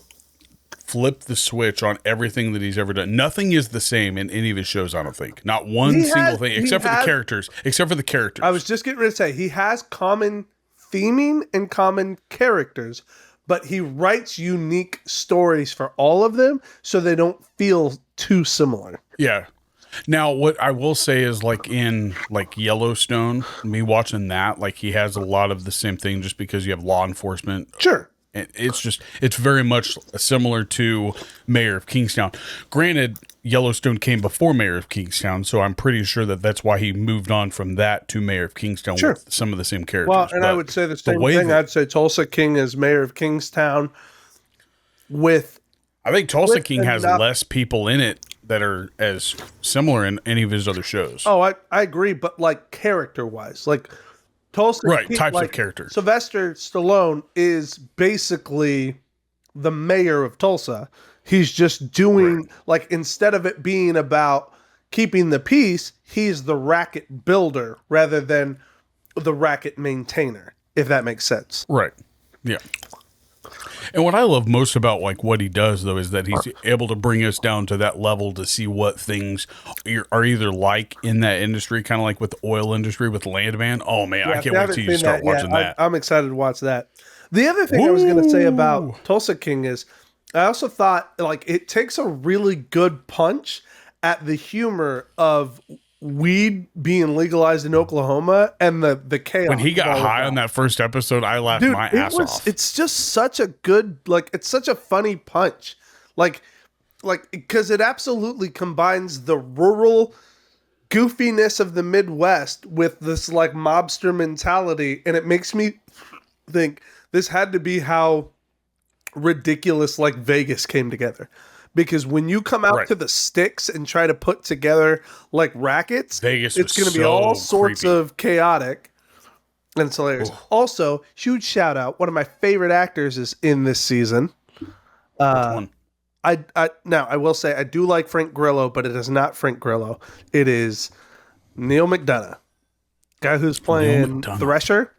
flip the switch on everything that he's ever done. Nothing is the same in any of his shows, I don't think. Not one single thing, except for the characters. I was just getting ready to say, he has common theming and common characters, but he writes unique stories for all of them so they don't feel too similar. Yeah. Now, what I will say is like in like Yellowstone, me watching that, like he has a lot of the same thing just because you have law enforcement. Sure. It's very much similar to Mayor of Kingstown. Granted, Yellowstone came before Mayor of Kingstown, so I'm pretty sure that's why he moved on from that to Mayor of Kingstown with some of the same characters. Well, and I would say the same thing. I'd say Tulsa King is Mayor of Kingstown I think Tulsa King has less people in it that are as similar in any of his other shows. Oh, I agree, but like character-wise, like Tulsa King, types of characters. Sylvester Stallone is basically the mayor of Tulsa. He's just doing like, instead of it being about keeping the peace, he's the racket builder rather than the racket maintainer, if that makes sense. Right. Yeah. And what I love most about like what he does though is that he's able to bring us down to that level to see what things are either like in that industry, kind of like with the oil industry with Landman. Oh man, I can't wait till you start watching that. I'm excited to watch that. The other thing I was going to say about Tulsa King is I also thought like it takes a really good punch at the humor of weed being legalized in Oklahoma and the chaos. When he got high on that first episode, I laughed my ass off. It's just such a good, like, it's such a funny punch. Like, because it absolutely combines the rural goofiness of the Midwest with this, like, mobster mentality. And it makes me think this had to be how ridiculous, like, Vegas came together. Because when you come out to the sticks and try to put together like rackets, Vegas it's going to be all sorts of chaotic. And it's hilarious. Also, huge shout out. One of my favorite actors is in this season. Which one? Now I will say I do like Frank Grillo, but it is not Frank Grillo. It is Neil McDonough, guy who's playing Thresher.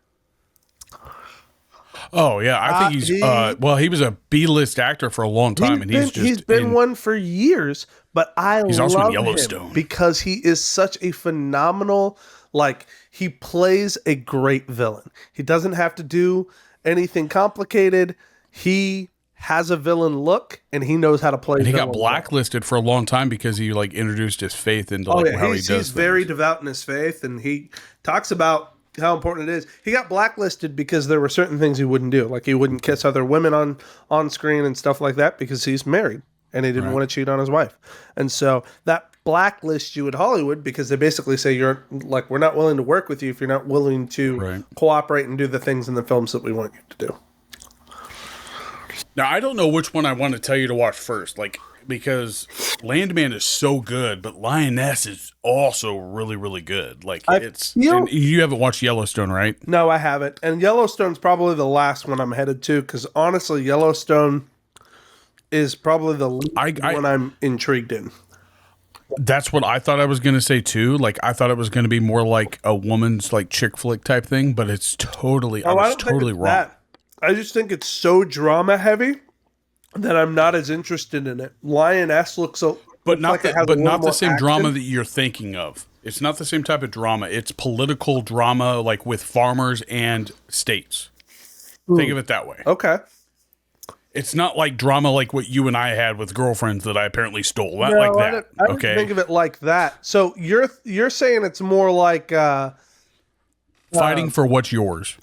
Oh yeah, I think he's he was a B-list actor for a long time, and he's been one for years. But he's also in love Yellowstone him because he is such a phenomenal. Like, he plays a great villain. He doesn't have to do anything complicated. He has a villain look, and he knows how to play. And he got blacklisted for a long time because he introduced his faith into how he does things. He's very devout in his faith, and he talks about how important it is. He got blacklisted because there were certain things he wouldn't do, like he wouldn't kiss other women on screen and stuff like that, because he's married and he didn't want to cheat on his wife. And so that blacklists you at Hollywood, because they basically say we're not willing to work with you if you're not willing to cooperate and do the things in the films that we want you to do. Now, I don't know which one I want to tell you to watch first, because Landman is so good, but Lioness is also really, really good. And you haven't watched Yellowstone, right? No, I haven't. And Yellowstone's probably the last one I'm headed to, because honestly, Yellowstone is probably the one I'm intrigued in. That's what I thought I was going to say too. I thought it was going to be more like a woman's chick flick type thing, but it's totally, I was totally wrong. That. I just think it's so drama heavy that I'm not as interested in it. Lioness looks so, but not the same action. Drama that you're thinking of. It's not the same type of drama. It's political drama, with farmers and states. Think of it that way. Okay. It's not like drama like what you and I had with girlfriends that I apparently stole. Not no, like that. I didn't think of it like that. So you're saying it's more like fighting for what's yours.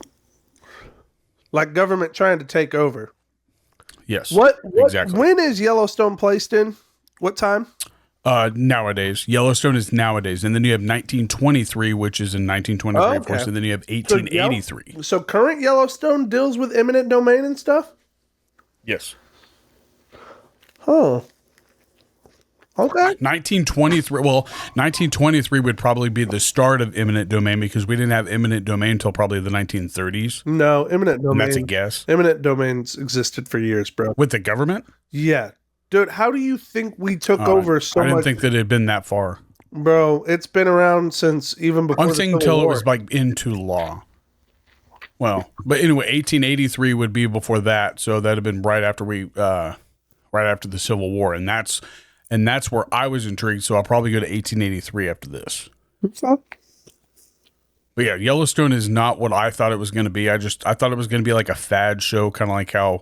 Like government trying to take over. Yes. What exactly? When is Yellowstone placed in? What time? Nowadays. Yellowstone is nowadays. And then you have 1923, which is in 1923, of course. And then you have 1883. So current Yellowstone deals with eminent domain and stuff? Yes. Oh. Okay. 1923. Well, 1923 would probably be the start of eminent domain, because we didn't have eminent domain until probably the 1930s. No, eminent domain. And that's a guess. Eminent domains existed for years, bro. With the government? Yeah. Dude, how do you think we took over so much? I didn't think that it had been that far. Bro, it's been around since even before I'm saying until it was into law. Well, but anyway, 1883 would be before that, so that'd have been right after the Civil War, and that's where I was intrigued. So I'll probably go to 1883 after this. But yeah, Yellowstone is not what I thought it was going to be. I thought it was going to be like a fad show, kind of like how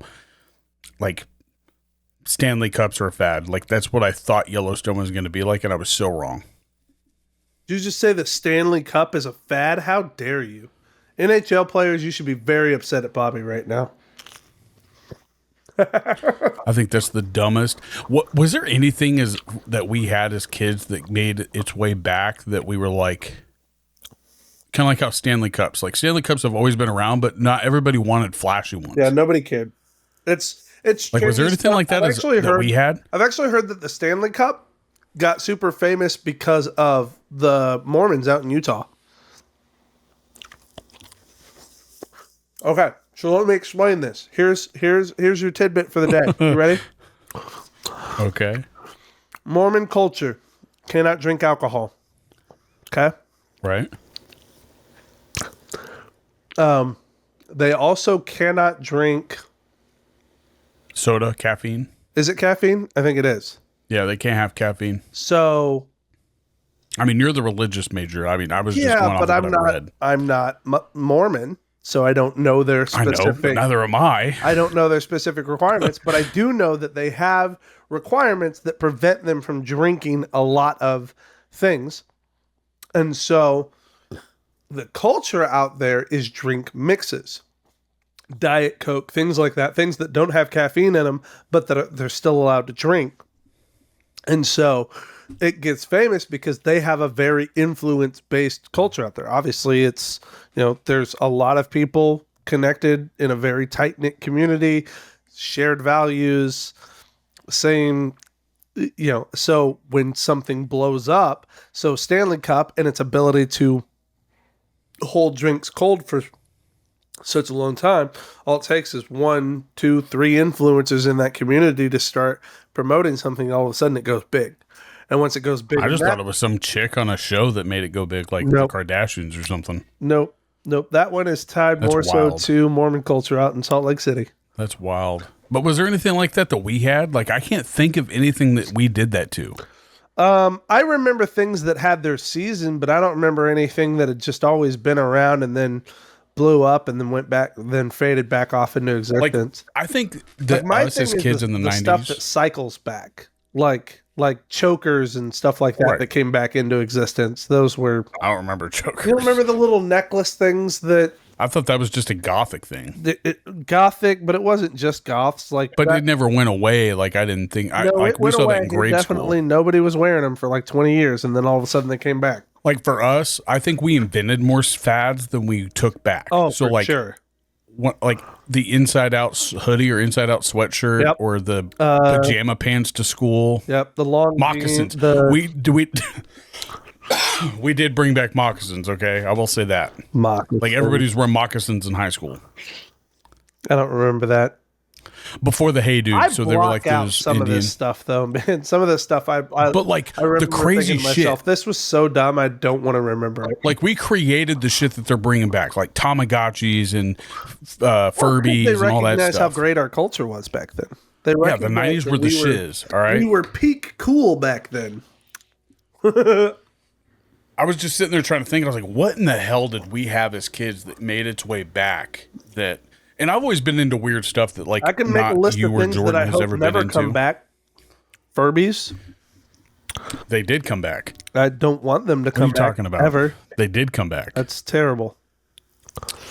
Stanley Cups are a fad. That's what I thought Yellowstone was going to be like, and I was so wrong. Did you just say the Stanley Cup is a fad? How dare you? NHL players, you should be very upset at Bobby right now. I think that's the dumbest. What was there anything that we had as kids that made its way back that we were kind of like how Stanley Cups. Stanley Cups have always been around, but not everybody wanted flashy ones. Yeah, nobody cared. It's was there anything like that that we had? I've actually heard that the Stanley Cup got super famous because of the Mormons out in Utah. Okay, so let me explain this. Here's your tidbit for the day. You ready? Okay. Mormon culture cannot drink alcohol. Okay? Right. They also cannot drink soda, caffeine. Is it caffeine? I think it is. Yeah, they can't have caffeine. So, I mean, you're the religious major. I mean, I was just going off what I read. I'm not Mormon. So I don't know their specific. I know, but neither am I. I don't know their specific requirements, but I do know that they have requirements that prevent them from drinking a lot of things. And so the culture out there is drink mixes, Diet Coke, things like that, things that don't have caffeine in them, but that they're still allowed to drink. And so it gets famous because they have a very influence-based culture out there. Obviously, it's, there's a lot of people connected in a very tight-knit community, shared values, same, so when something blows up, so Stanley Cup and its ability to hold drinks cold for such a long time. All it takes is 1, 2, 3 influencers in that community to start promoting something. All of a sudden, it goes big. And once it goes big, I just thought it was some chick on a show that made it go big, like Nope. the Kardashians or something. Nope. That one is tied That's more wild. so to Mormon culture out in Salt Lake City. That's wild. But was there anything like that we had? Like, I can't think of anything that we did that to. I remember things that had their season, but I don't remember anything that had just always been around and then blew up and then went back, then faded back off into Like, existence. I think that us as kids in the 90s. Stuff that cycles back, like chokers and stuff like that, Right. that came back into existence. Those were. I don't remember chokers. You don't remember the little necklace things that. I thought that was just a gothic thing. Gothic, but it wasn't just goths. Like, But it never went away. Like, I didn't think. We saw that in grade Definitely, school. nobody was wearing them for like 20 years, and then all of a sudden they came back. Like, for us, I think we invented more fads than we took back. Oh, so for like, sure. like the inside out hoodie or inside out sweatshirt, Yep. or the pajama pants to school. Yep, the long Moccasins. jean, We did bring back moccasins. Okay, I will say that. Like, everybody's wearing moccasins in high school I don't remember that. before the Hey Dude. I So they were like out those some Indian. of this stuff though, man. Some of this stuff But like I remember the crazy thinking to shit. myself, this was so dumb. I don't want to remember it. Like, we created the shit that they're bringing back, like Tamagotchis and Furbies They and all that recognize how stuff. great our culture was back then. They Yeah, the recognized 90s that were the we shiz. All right. We were peak cool back then. I was just sitting there trying to think. I was like, what in the hell did we have as kids that made its way back? That, and I've always been into weird stuff that, like, I can make a not list you of or things Jordan that I has hope ever been never into. come back. Furbies. They did come back. I don't want them to What are come you back talking about? ever. They did come back. That's terrible.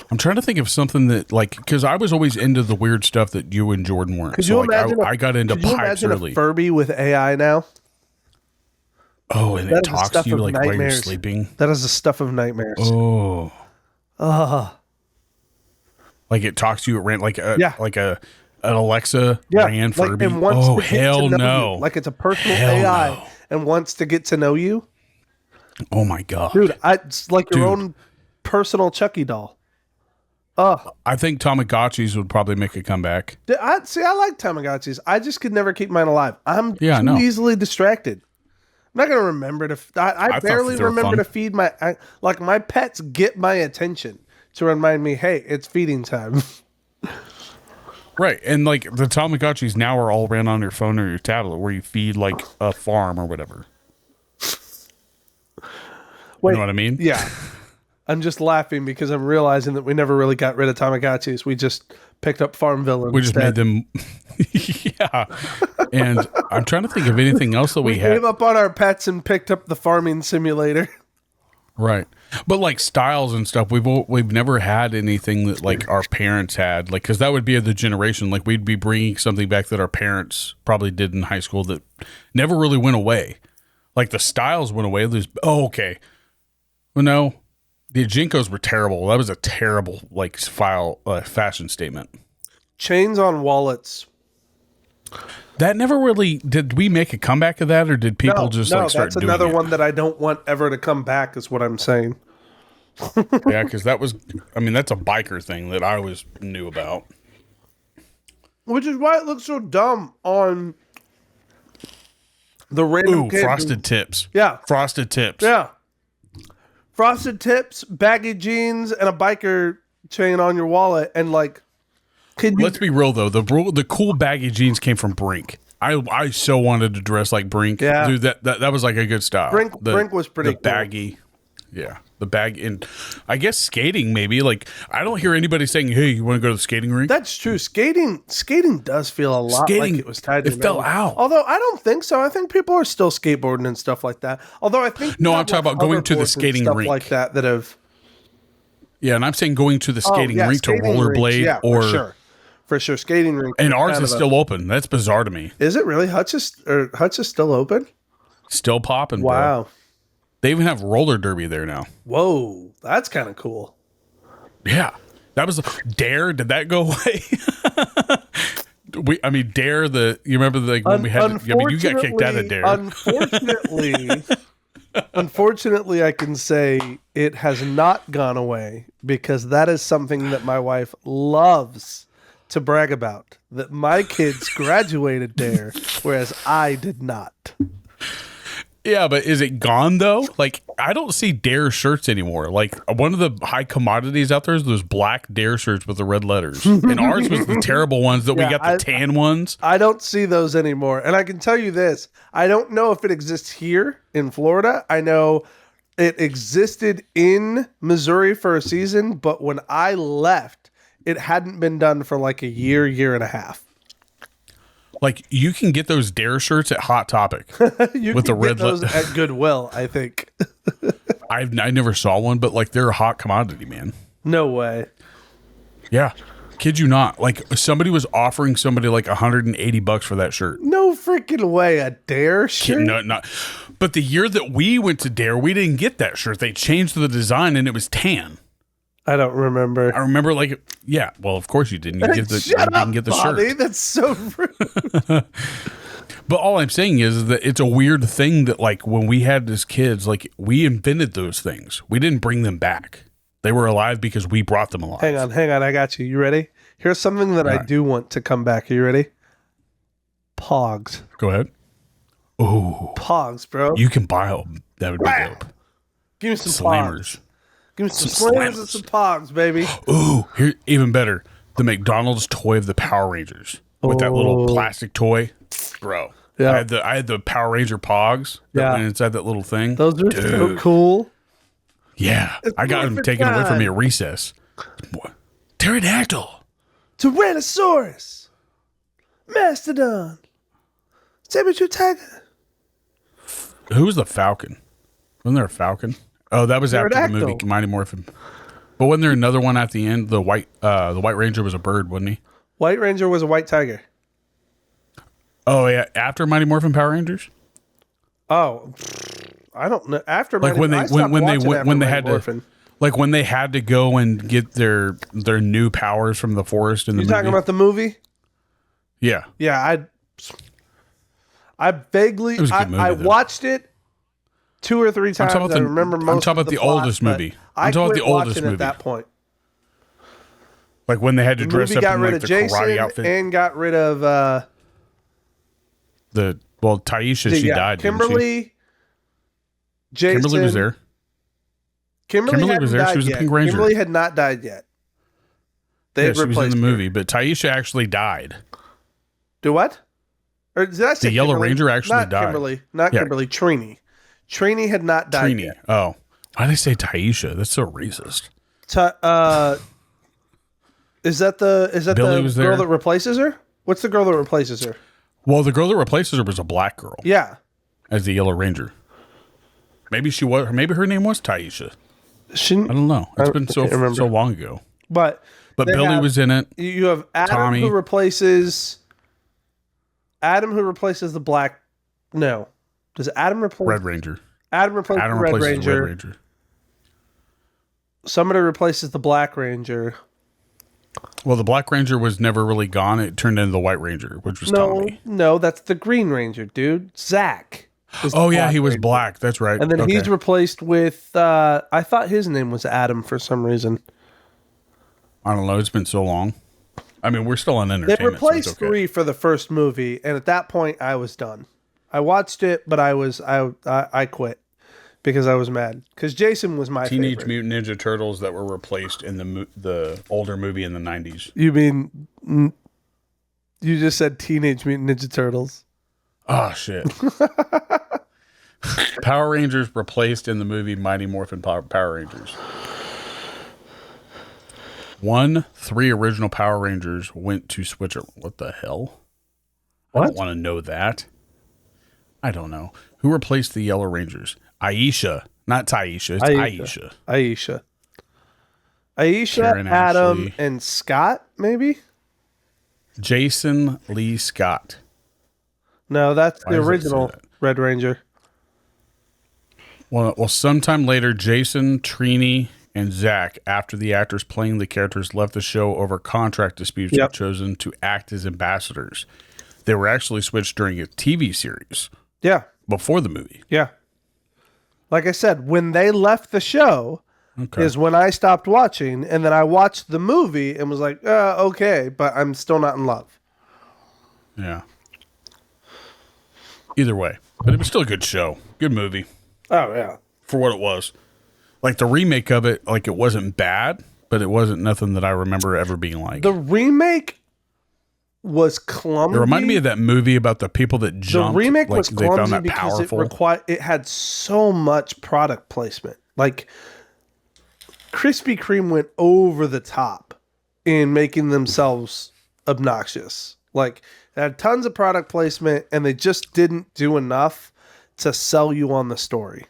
I'm trying to think of something that, like, because I was always into the weird stuff that you and Jordan weren't. Could So, you like, imagine? I got into could you pipes imagine early. a Furby with AI now? Oh, and That it is the talks stuff to you of like while you're nightmares. sleeping. That is the stuff of nightmares. Oh, like it talks to you at random, like Yeah. like an Alexa ran like, Furby. and wants Oh, to get to hell know no! you. Like it's a personal Hell AI no. and wants to get to know you. Oh my god, Dude, it's like your Dude. own personal Chucky doll. I think Tamagotchis would probably make a comeback. I like Tamagotchis. I just could never keep mine alive. I'm Yeah, I too know. easily distracted. I'm not going to remember to... I thought barely they were remember fun. to feed my... like, my pets get my attention to remind me, hey, it's feeding time. Right, and like the Tamagotchis now are all ran on your phone or your tablet, where you feed like a farm or whatever. Wait, You know what I mean? Yeah. I'm just laughing because I'm realizing that we never really got rid of Tamagotchis. We just picked up Farmville We just instead. made them. Yeah, and I'm trying to think of anything else that we had. Gave up on our pets and picked up the farming simulator. Right. But like styles and stuff, we've never had anything that like our parents had, like, because that would be of the generation. Like, we'd be bringing something back that our parents probably did in high school that never really went away. Like the styles went away. Okay. Well, no, the Jinkos were terrible. That was a terrible like fashion statement. Chains on wallets. That never really did. We make a comeback of that, or did people just like start that's doing another it? one that I don't want ever to come back. Is what I'm saying. Yeah, because that was. I mean, that's a biker thing that I always knew about. Which is why it looks so dumb on the random Ooh, kid who- frosted tips. Yeah. Frosted tips. Yeah. Frosted tips, baggy jeans, and a biker chain on your wallet, and like, could you? Let's be real though. The cool baggy jeans came from Brink. I so wanted to dress like Brink. Yeah. Dude, that was like a good style. Brink was pretty the cool. baggy. Yeah, the bag, and I guess skating maybe. Like, I don't hear anybody saying, "Hey, you want to go to the skating rink?" That's true. Skating does feel a lot Skating, like it was tied to it fell memory. out. Although I don't think so. I think people are still skateboarding and stuff like that. Although I think No, you I'm have, talking like, about going to the hoverboards and skating stuff rink. like that have. Yeah, and I'm saying going to the skating yeah, rink to skating rollerblade rinks, yeah, or for sure, skating rink. and ours kind is of still open. That's bizarre to me. Is it really? Hutch is still open? Still popping. Bro. Wow. They even have roller derby there now. Whoa, that's kind of cool. Yeah, that was Dare. Did that go away? Dare. You remember when we had? You got kicked out of Dare. Unfortunately, Unfortunately, I can say it has not gone away because that is something that my wife loves to brag about. That my kids graduated there, whereas I did not. Yeah, but is it gone though? Like, I don't see Dare shirts anymore. Like, one of the high commodities out there is those black Dare shirts with the red letters. And ours was the terrible ones that we got the tan ones. I don't see those anymore. And I can tell you this. I don't know if it exists here in Florida. I know it existed in Missouri for a season, but when I left, it hadn't been done for like a year and a half. Like, you can get those Dare shirts at Hot Topic You with the can red get those at Goodwill, I think. I never saw one, but like, they're a hot commodity, man. No way. Yeah. Kid you not. Like, somebody was offering somebody like $180 for that shirt. No freaking way. A Dare shirt? No, not. But the year that we went to Dare, we didn't get that shirt. They changed the design and it was tan. I don't remember. I remember, like, yeah. Well, of course you didn't. You didn't get the Bobby, shirt. That's so rude. But all I'm saying is that it's a weird thing that, like, when we had as kids, like, we invented those things. We didn't bring them back. They were alive because we brought them alive. Hang on. I got you. You ready? Here's something that I do want to come back. Are you ready? Pogs. Go ahead. Oh, Pogs, bro. you can buy them. That would be dope. Give me some Slammers. Pogs. Give me some slammers and some Pogs, baby. Ooh, here, even better. The McDonald's toy of the Power Rangers with that little plastic toy, bro. Yeah. I had the Power Ranger Pogs that went inside that little thing. Those are so cool. Yeah, I got them taken away from me at recess. Pterodactyl, Tyrannosaurus, Mastodon, saber-tooth tiger. Who was the Falcon? Wasn't there a Falcon? Oh, that was after the movie Mighty Morphin. But wasn't there another one at the end? The White Ranger was a bird, wasn't he? White Ranger was a white tiger. Oh yeah, after Mighty Morphin Power Rangers. Oh, I don't know. After like when they had to go and get their new powers from the forest in the movie. You talking about the movie? Yeah. Yeah, I vaguely It was a good movie, I though. watched it 2 or 3 times. I remember most. I'm talking about the oldest movie. I'm talking about the oldest movie at that point. Like when they had to dress up in like the karate outfit and got rid of Taisha. She died. Kimberly. Jason. Kimberly was there. Kimberly was there. She was a Pink Ranger. Kimberly had not died yet. They she was in the her. movie, but Taisha actually died. Do what? Or did I say the Yellow Ranger actually died? Kimberly, not Kimberly. Trini. Trini had not died yet. Oh, why did they say Taisha? That's so racist. Is that the girl that replaces her? What's the girl that replaces her? Well, the girl that replaces her was a black girl. Yeah, as the Yellow Ranger. Maybe she was. Maybe her name was Taisha. I don't know. It's been so long ago. But Billy was in it. You have Adam Tommy. who replaces the black. No, does Adam replace Red Ranger? Adam replaces the Red Ranger. Somebody replaces the Black Ranger. Well, the Black Ranger was never really gone. It turned into the White Ranger, which was Tommy. No, that's the Green Ranger, dude. Zach. Oh yeah, he was black. That's right. And then he's replaced with. I thought his name was Adam for some reason. I don't know. It's been so long. I mean, we're still on entertainment. They replaced 3 for the first movie, and at that point, I was done. I watched it, but I quit because I was mad because Jason was my Teenage favorite. Mutant Ninja Turtles that were replaced in the older movie in the 90s. You mean you just said Teenage Mutant Ninja Turtles? Oh shit! Power Rangers replaced in the movie Mighty Morphin Power Rangers. 3 original Power Rangers went to Switzerland. What the hell? What? I don't want to know that. I don't know. Who replaced the Yellow Rangers? Aisha. Not Taisha. It's Aisha. Aisha, Karen Adam, Ashley. and Scott, maybe? Jason Lee Scott. No, that's Why the does it say original that? Red Ranger. Well, sometime later, Jason, Trini, and Zach, after the actors playing the characters left the show over contract disputes, were chosen to act as ambassadors. They were actually switched during a TV series. Yeah. Before the movie. Yeah. Like I said, when they left the show is when I stopped watching, and then I watched the movie and was like, okay, but I'm still not in love. Yeah. Either way. But it was still a good show. Good movie. Oh, yeah. For what it was. Like the remake of it, like it wasn't bad, but it wasn't nothing that I remember ever being like. The remake was clumsy. It reminded me of that movie about the people that jumped. The remake like, was they found clumsy that because powerful. it had so much product placement. Like Krispy Kreme went over the top in making themselves obnoxious. Like they had tons of product placement, and they just didn't do enough to sell you on the story.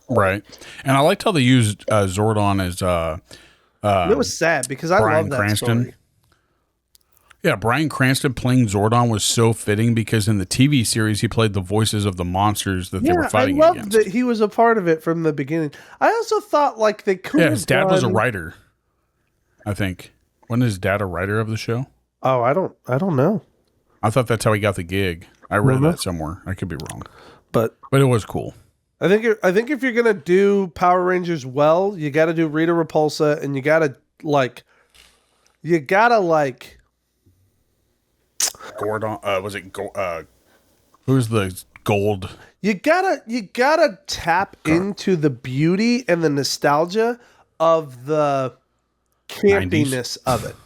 Right. And I liked how they used Zordon as it was sad because I Bryan love that Cranston. story. Yeah, Bryan Cranston playing Zordon was so fitting because in the TV series he played the voices of the monsters that they were fighting I loved against. that he was a part of it from the beginning. I also thought like they could. Yeah, his dad was a writer. I think. Wasn't his dad a writer of the show? Oh, I don't know. I thought that's how he got the gig. I read that somewhere. I could be wrong, but it was cool. I think if you're gonna do Power Rangers well, you got to do Rita Repulsa, and you gotta like Gordon, was it who's the gold? You gotta tap into the beauty and the nostalgia of the campiness of it.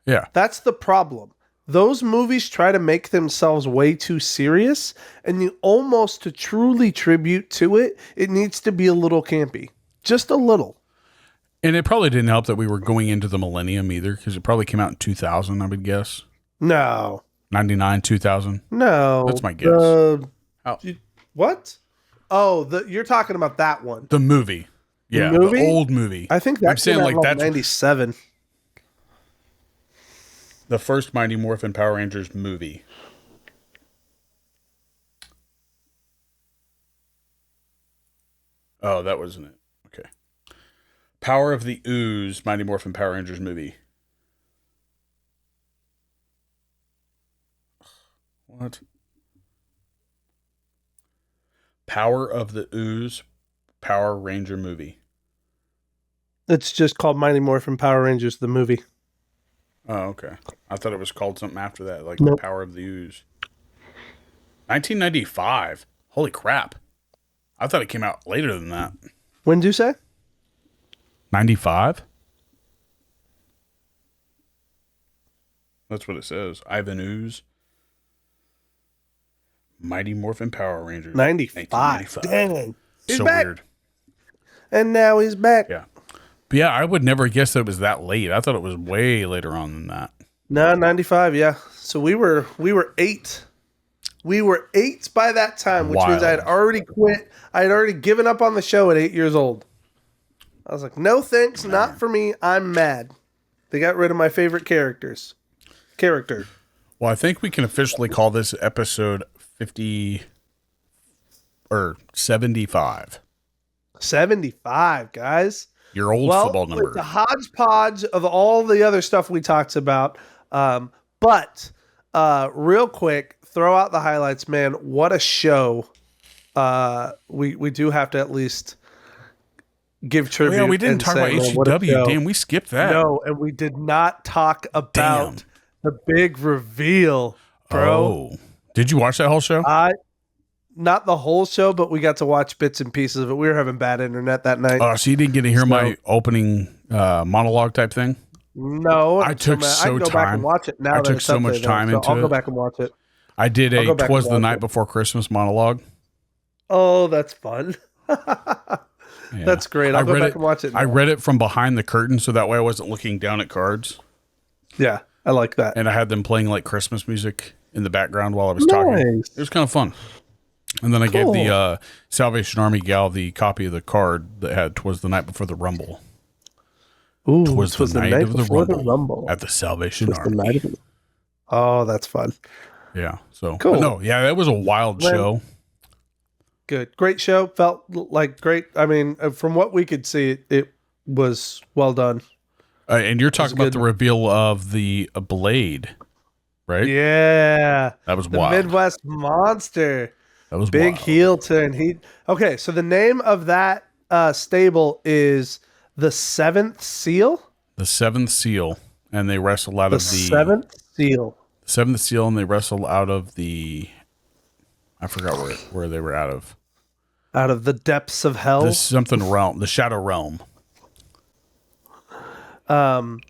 Yeah, that's the problem. Those movies try to make themselves way too serious, and you almost to truly tribute to it, it needs to be a little campy, just a little. And it probably didn't help that we were going into the millennium either, because it probably came out in 2000, I would guess. No. 99, 2000? No. That's my guess. What? Oh, you're talking about that one. The movie. Yeah, the old movie. I think that's like 97. The first Mighty Morphin Power Rangers movie. Oh, that wasn't it. Okay. Power of the Ooze Mighty Morphin Power Rangers movie. What? Power of the Ooze Power Ranger movie. It's just called Mighty Morphin Power Rangers, the movie. Oh, okay. I thought it was called something after that, like Nope. The Power of the Ooze. 1995. Holy crap. I thought it came out later than that. When did you say? 95? That's what it says. Ivan Ooze. Mighty Morphin Power Rangers. 95. Dang. He's so back. Weird. And now he's back. Yeah. But yeah, I would never guess that it was that late. I thought it was way later on than that. No, 95, yeah. So we were 8. We were 8 by that time, which means I had already quit. I had already given up on the show at 8 years old. I was like, no thanks, not for me. I'm mad. They got rid of my favorite character. Well, I think we can officially call this episode 50 or 75. 75, guys. Your old football number. It's a hodgepodge of all the other stuff we talked about. But real quick, throw out the highlights, man. What a show. We do have to at least give tribute. Yeah, we didn't talk about HCW. Damn, we skipped that. No, and we did not talk about the big reveal, bro. Oh. Did you watch that whole show? Not the whole show, but we got to watch bits and pieces of it. We were having bad internet that night. Oh, so you didn't get to hear my opening monologue type thing? No. I took I can go back and watch it now. I took so much time into it. I'll go back and watch it. I did a 'Twas the Night Before Christmas monologue. Oh, that's fun. That's great. I'll go back and watch it now. I read it from behind the curtain, so that way I wasn't looking down at cards. Yeah, I like that. And I had them playing like Christmas music in the background while I was talking. It was kind of fun. And then I gave the Salvation Army gal the copy of the card that had "'Twas the Night Before the Rumble." Ooh, "'Twas the night of the rumble at the Salvation Army. Oh, that's fun. Yeah. So cool. No, yeah, that was a wild show. Good, great show. Felt like great. I mean, from what we could see, it was well done. And you're talking about the reveal of the blade, right? Yeah, that was the wild. Midwest Monster. That was big wild. heel turn. Okay, so the name of that stable is the Seventh Seal. The Seventh Seal, and they wrestle out of the Seventh Seal. Seventh Seal, and they wrestle out of the. I forgot where they were out of. Out of the depths of hell. This something realm, the Shadow Realm.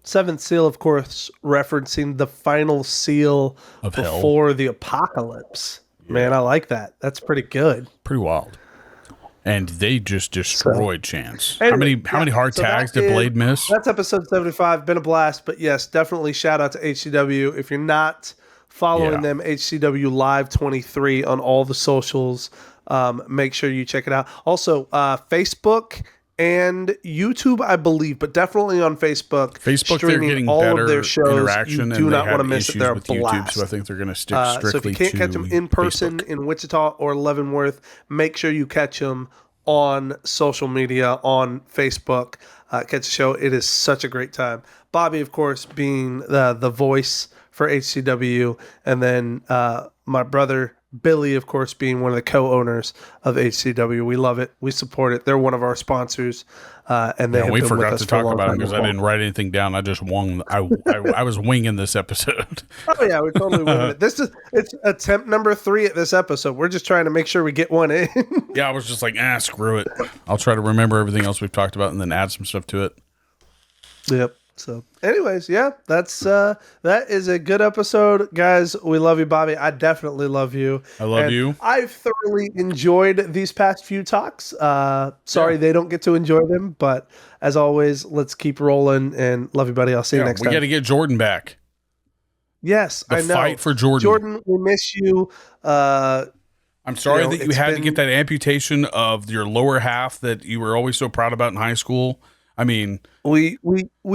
Seventh Seal, of course, referencing the final seal Of hell. before the apocalypse. Yeah. Man, I like that. That's pretty good. Pretty wild. And they just destroyed Chance. Anyway, how many hard tags did Blade miss? That's episode 75. Been a blast. But yes, definitely shout out to HCW. If you're not following them, HCW Live 23 on all the socials. Make sure you check it out. Also, Facebook and YouTube, I believe, but definitely on Facebook. Facebook, they're getting all better of their shows. interaction. You do and not they want to have miss it. issues They're a with YouTube, blast. so I think they're going to stick strictly So if you can't catch them in person Facebook. in Wichita or Leavenworth, make sure you catch them on social media, on Facebook. Catch the show. It is such a great time. Bobby, of course, being the voice for HCW, and then my brother Billy, of course, being one of the co-owners of HCW. We love it. We support it. They're one of our sponsors, and they have we been with forgot us to for a talk long about them time because as I well. didn't write anything down. I just won. I was winging this episode. Oh yeah, we totally winged it. It's attempt number 3 at this episode. We're just trying to make sure we get one in. Yeah, I was just like, screw it. I'll try to remember everything else we've talked about and then add some stuff to it. Yep. So, anyways, yeah, that is a good episode, guys. We love you, Bobby. I definitely love you. I love you. I've thoroughly enjoyed these past few talks. Sorry they don't get to enjoy them, but as always, let's keep rolling and love you, buddy. I'll see you next time. We got to get Jordan back. Yes, I know. Fight for Jordan. Jordan, we miss you. I'm sorry that you had to get that amputation of your lower half that you were always so proud about in high school. I mean, we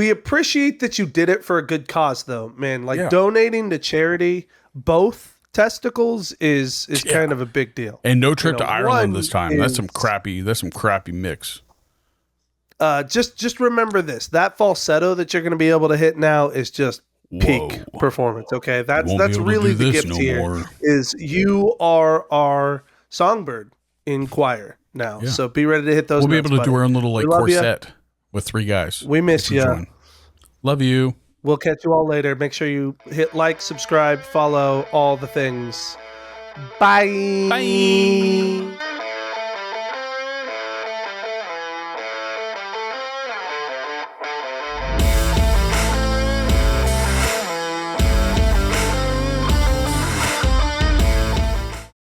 appreciate that you did it for a good cause, though, man. Like donating to charity, both testicles is kind of a big deal. And no trip to Ireland this time. That's some crappy mix. Just remember this: that falsetto that you're going to be able to hit now is just peak performance. Okay, that's really the gift here. Is you are our songbird in choir now, so be ready to hit those. We'll notes, be able to do our own little quartet. Ya. With 3 guys. We miss you. Love you. We'll catch you all later. Make sure you hit like, subscribe, follow, all the things. Bye. Bye.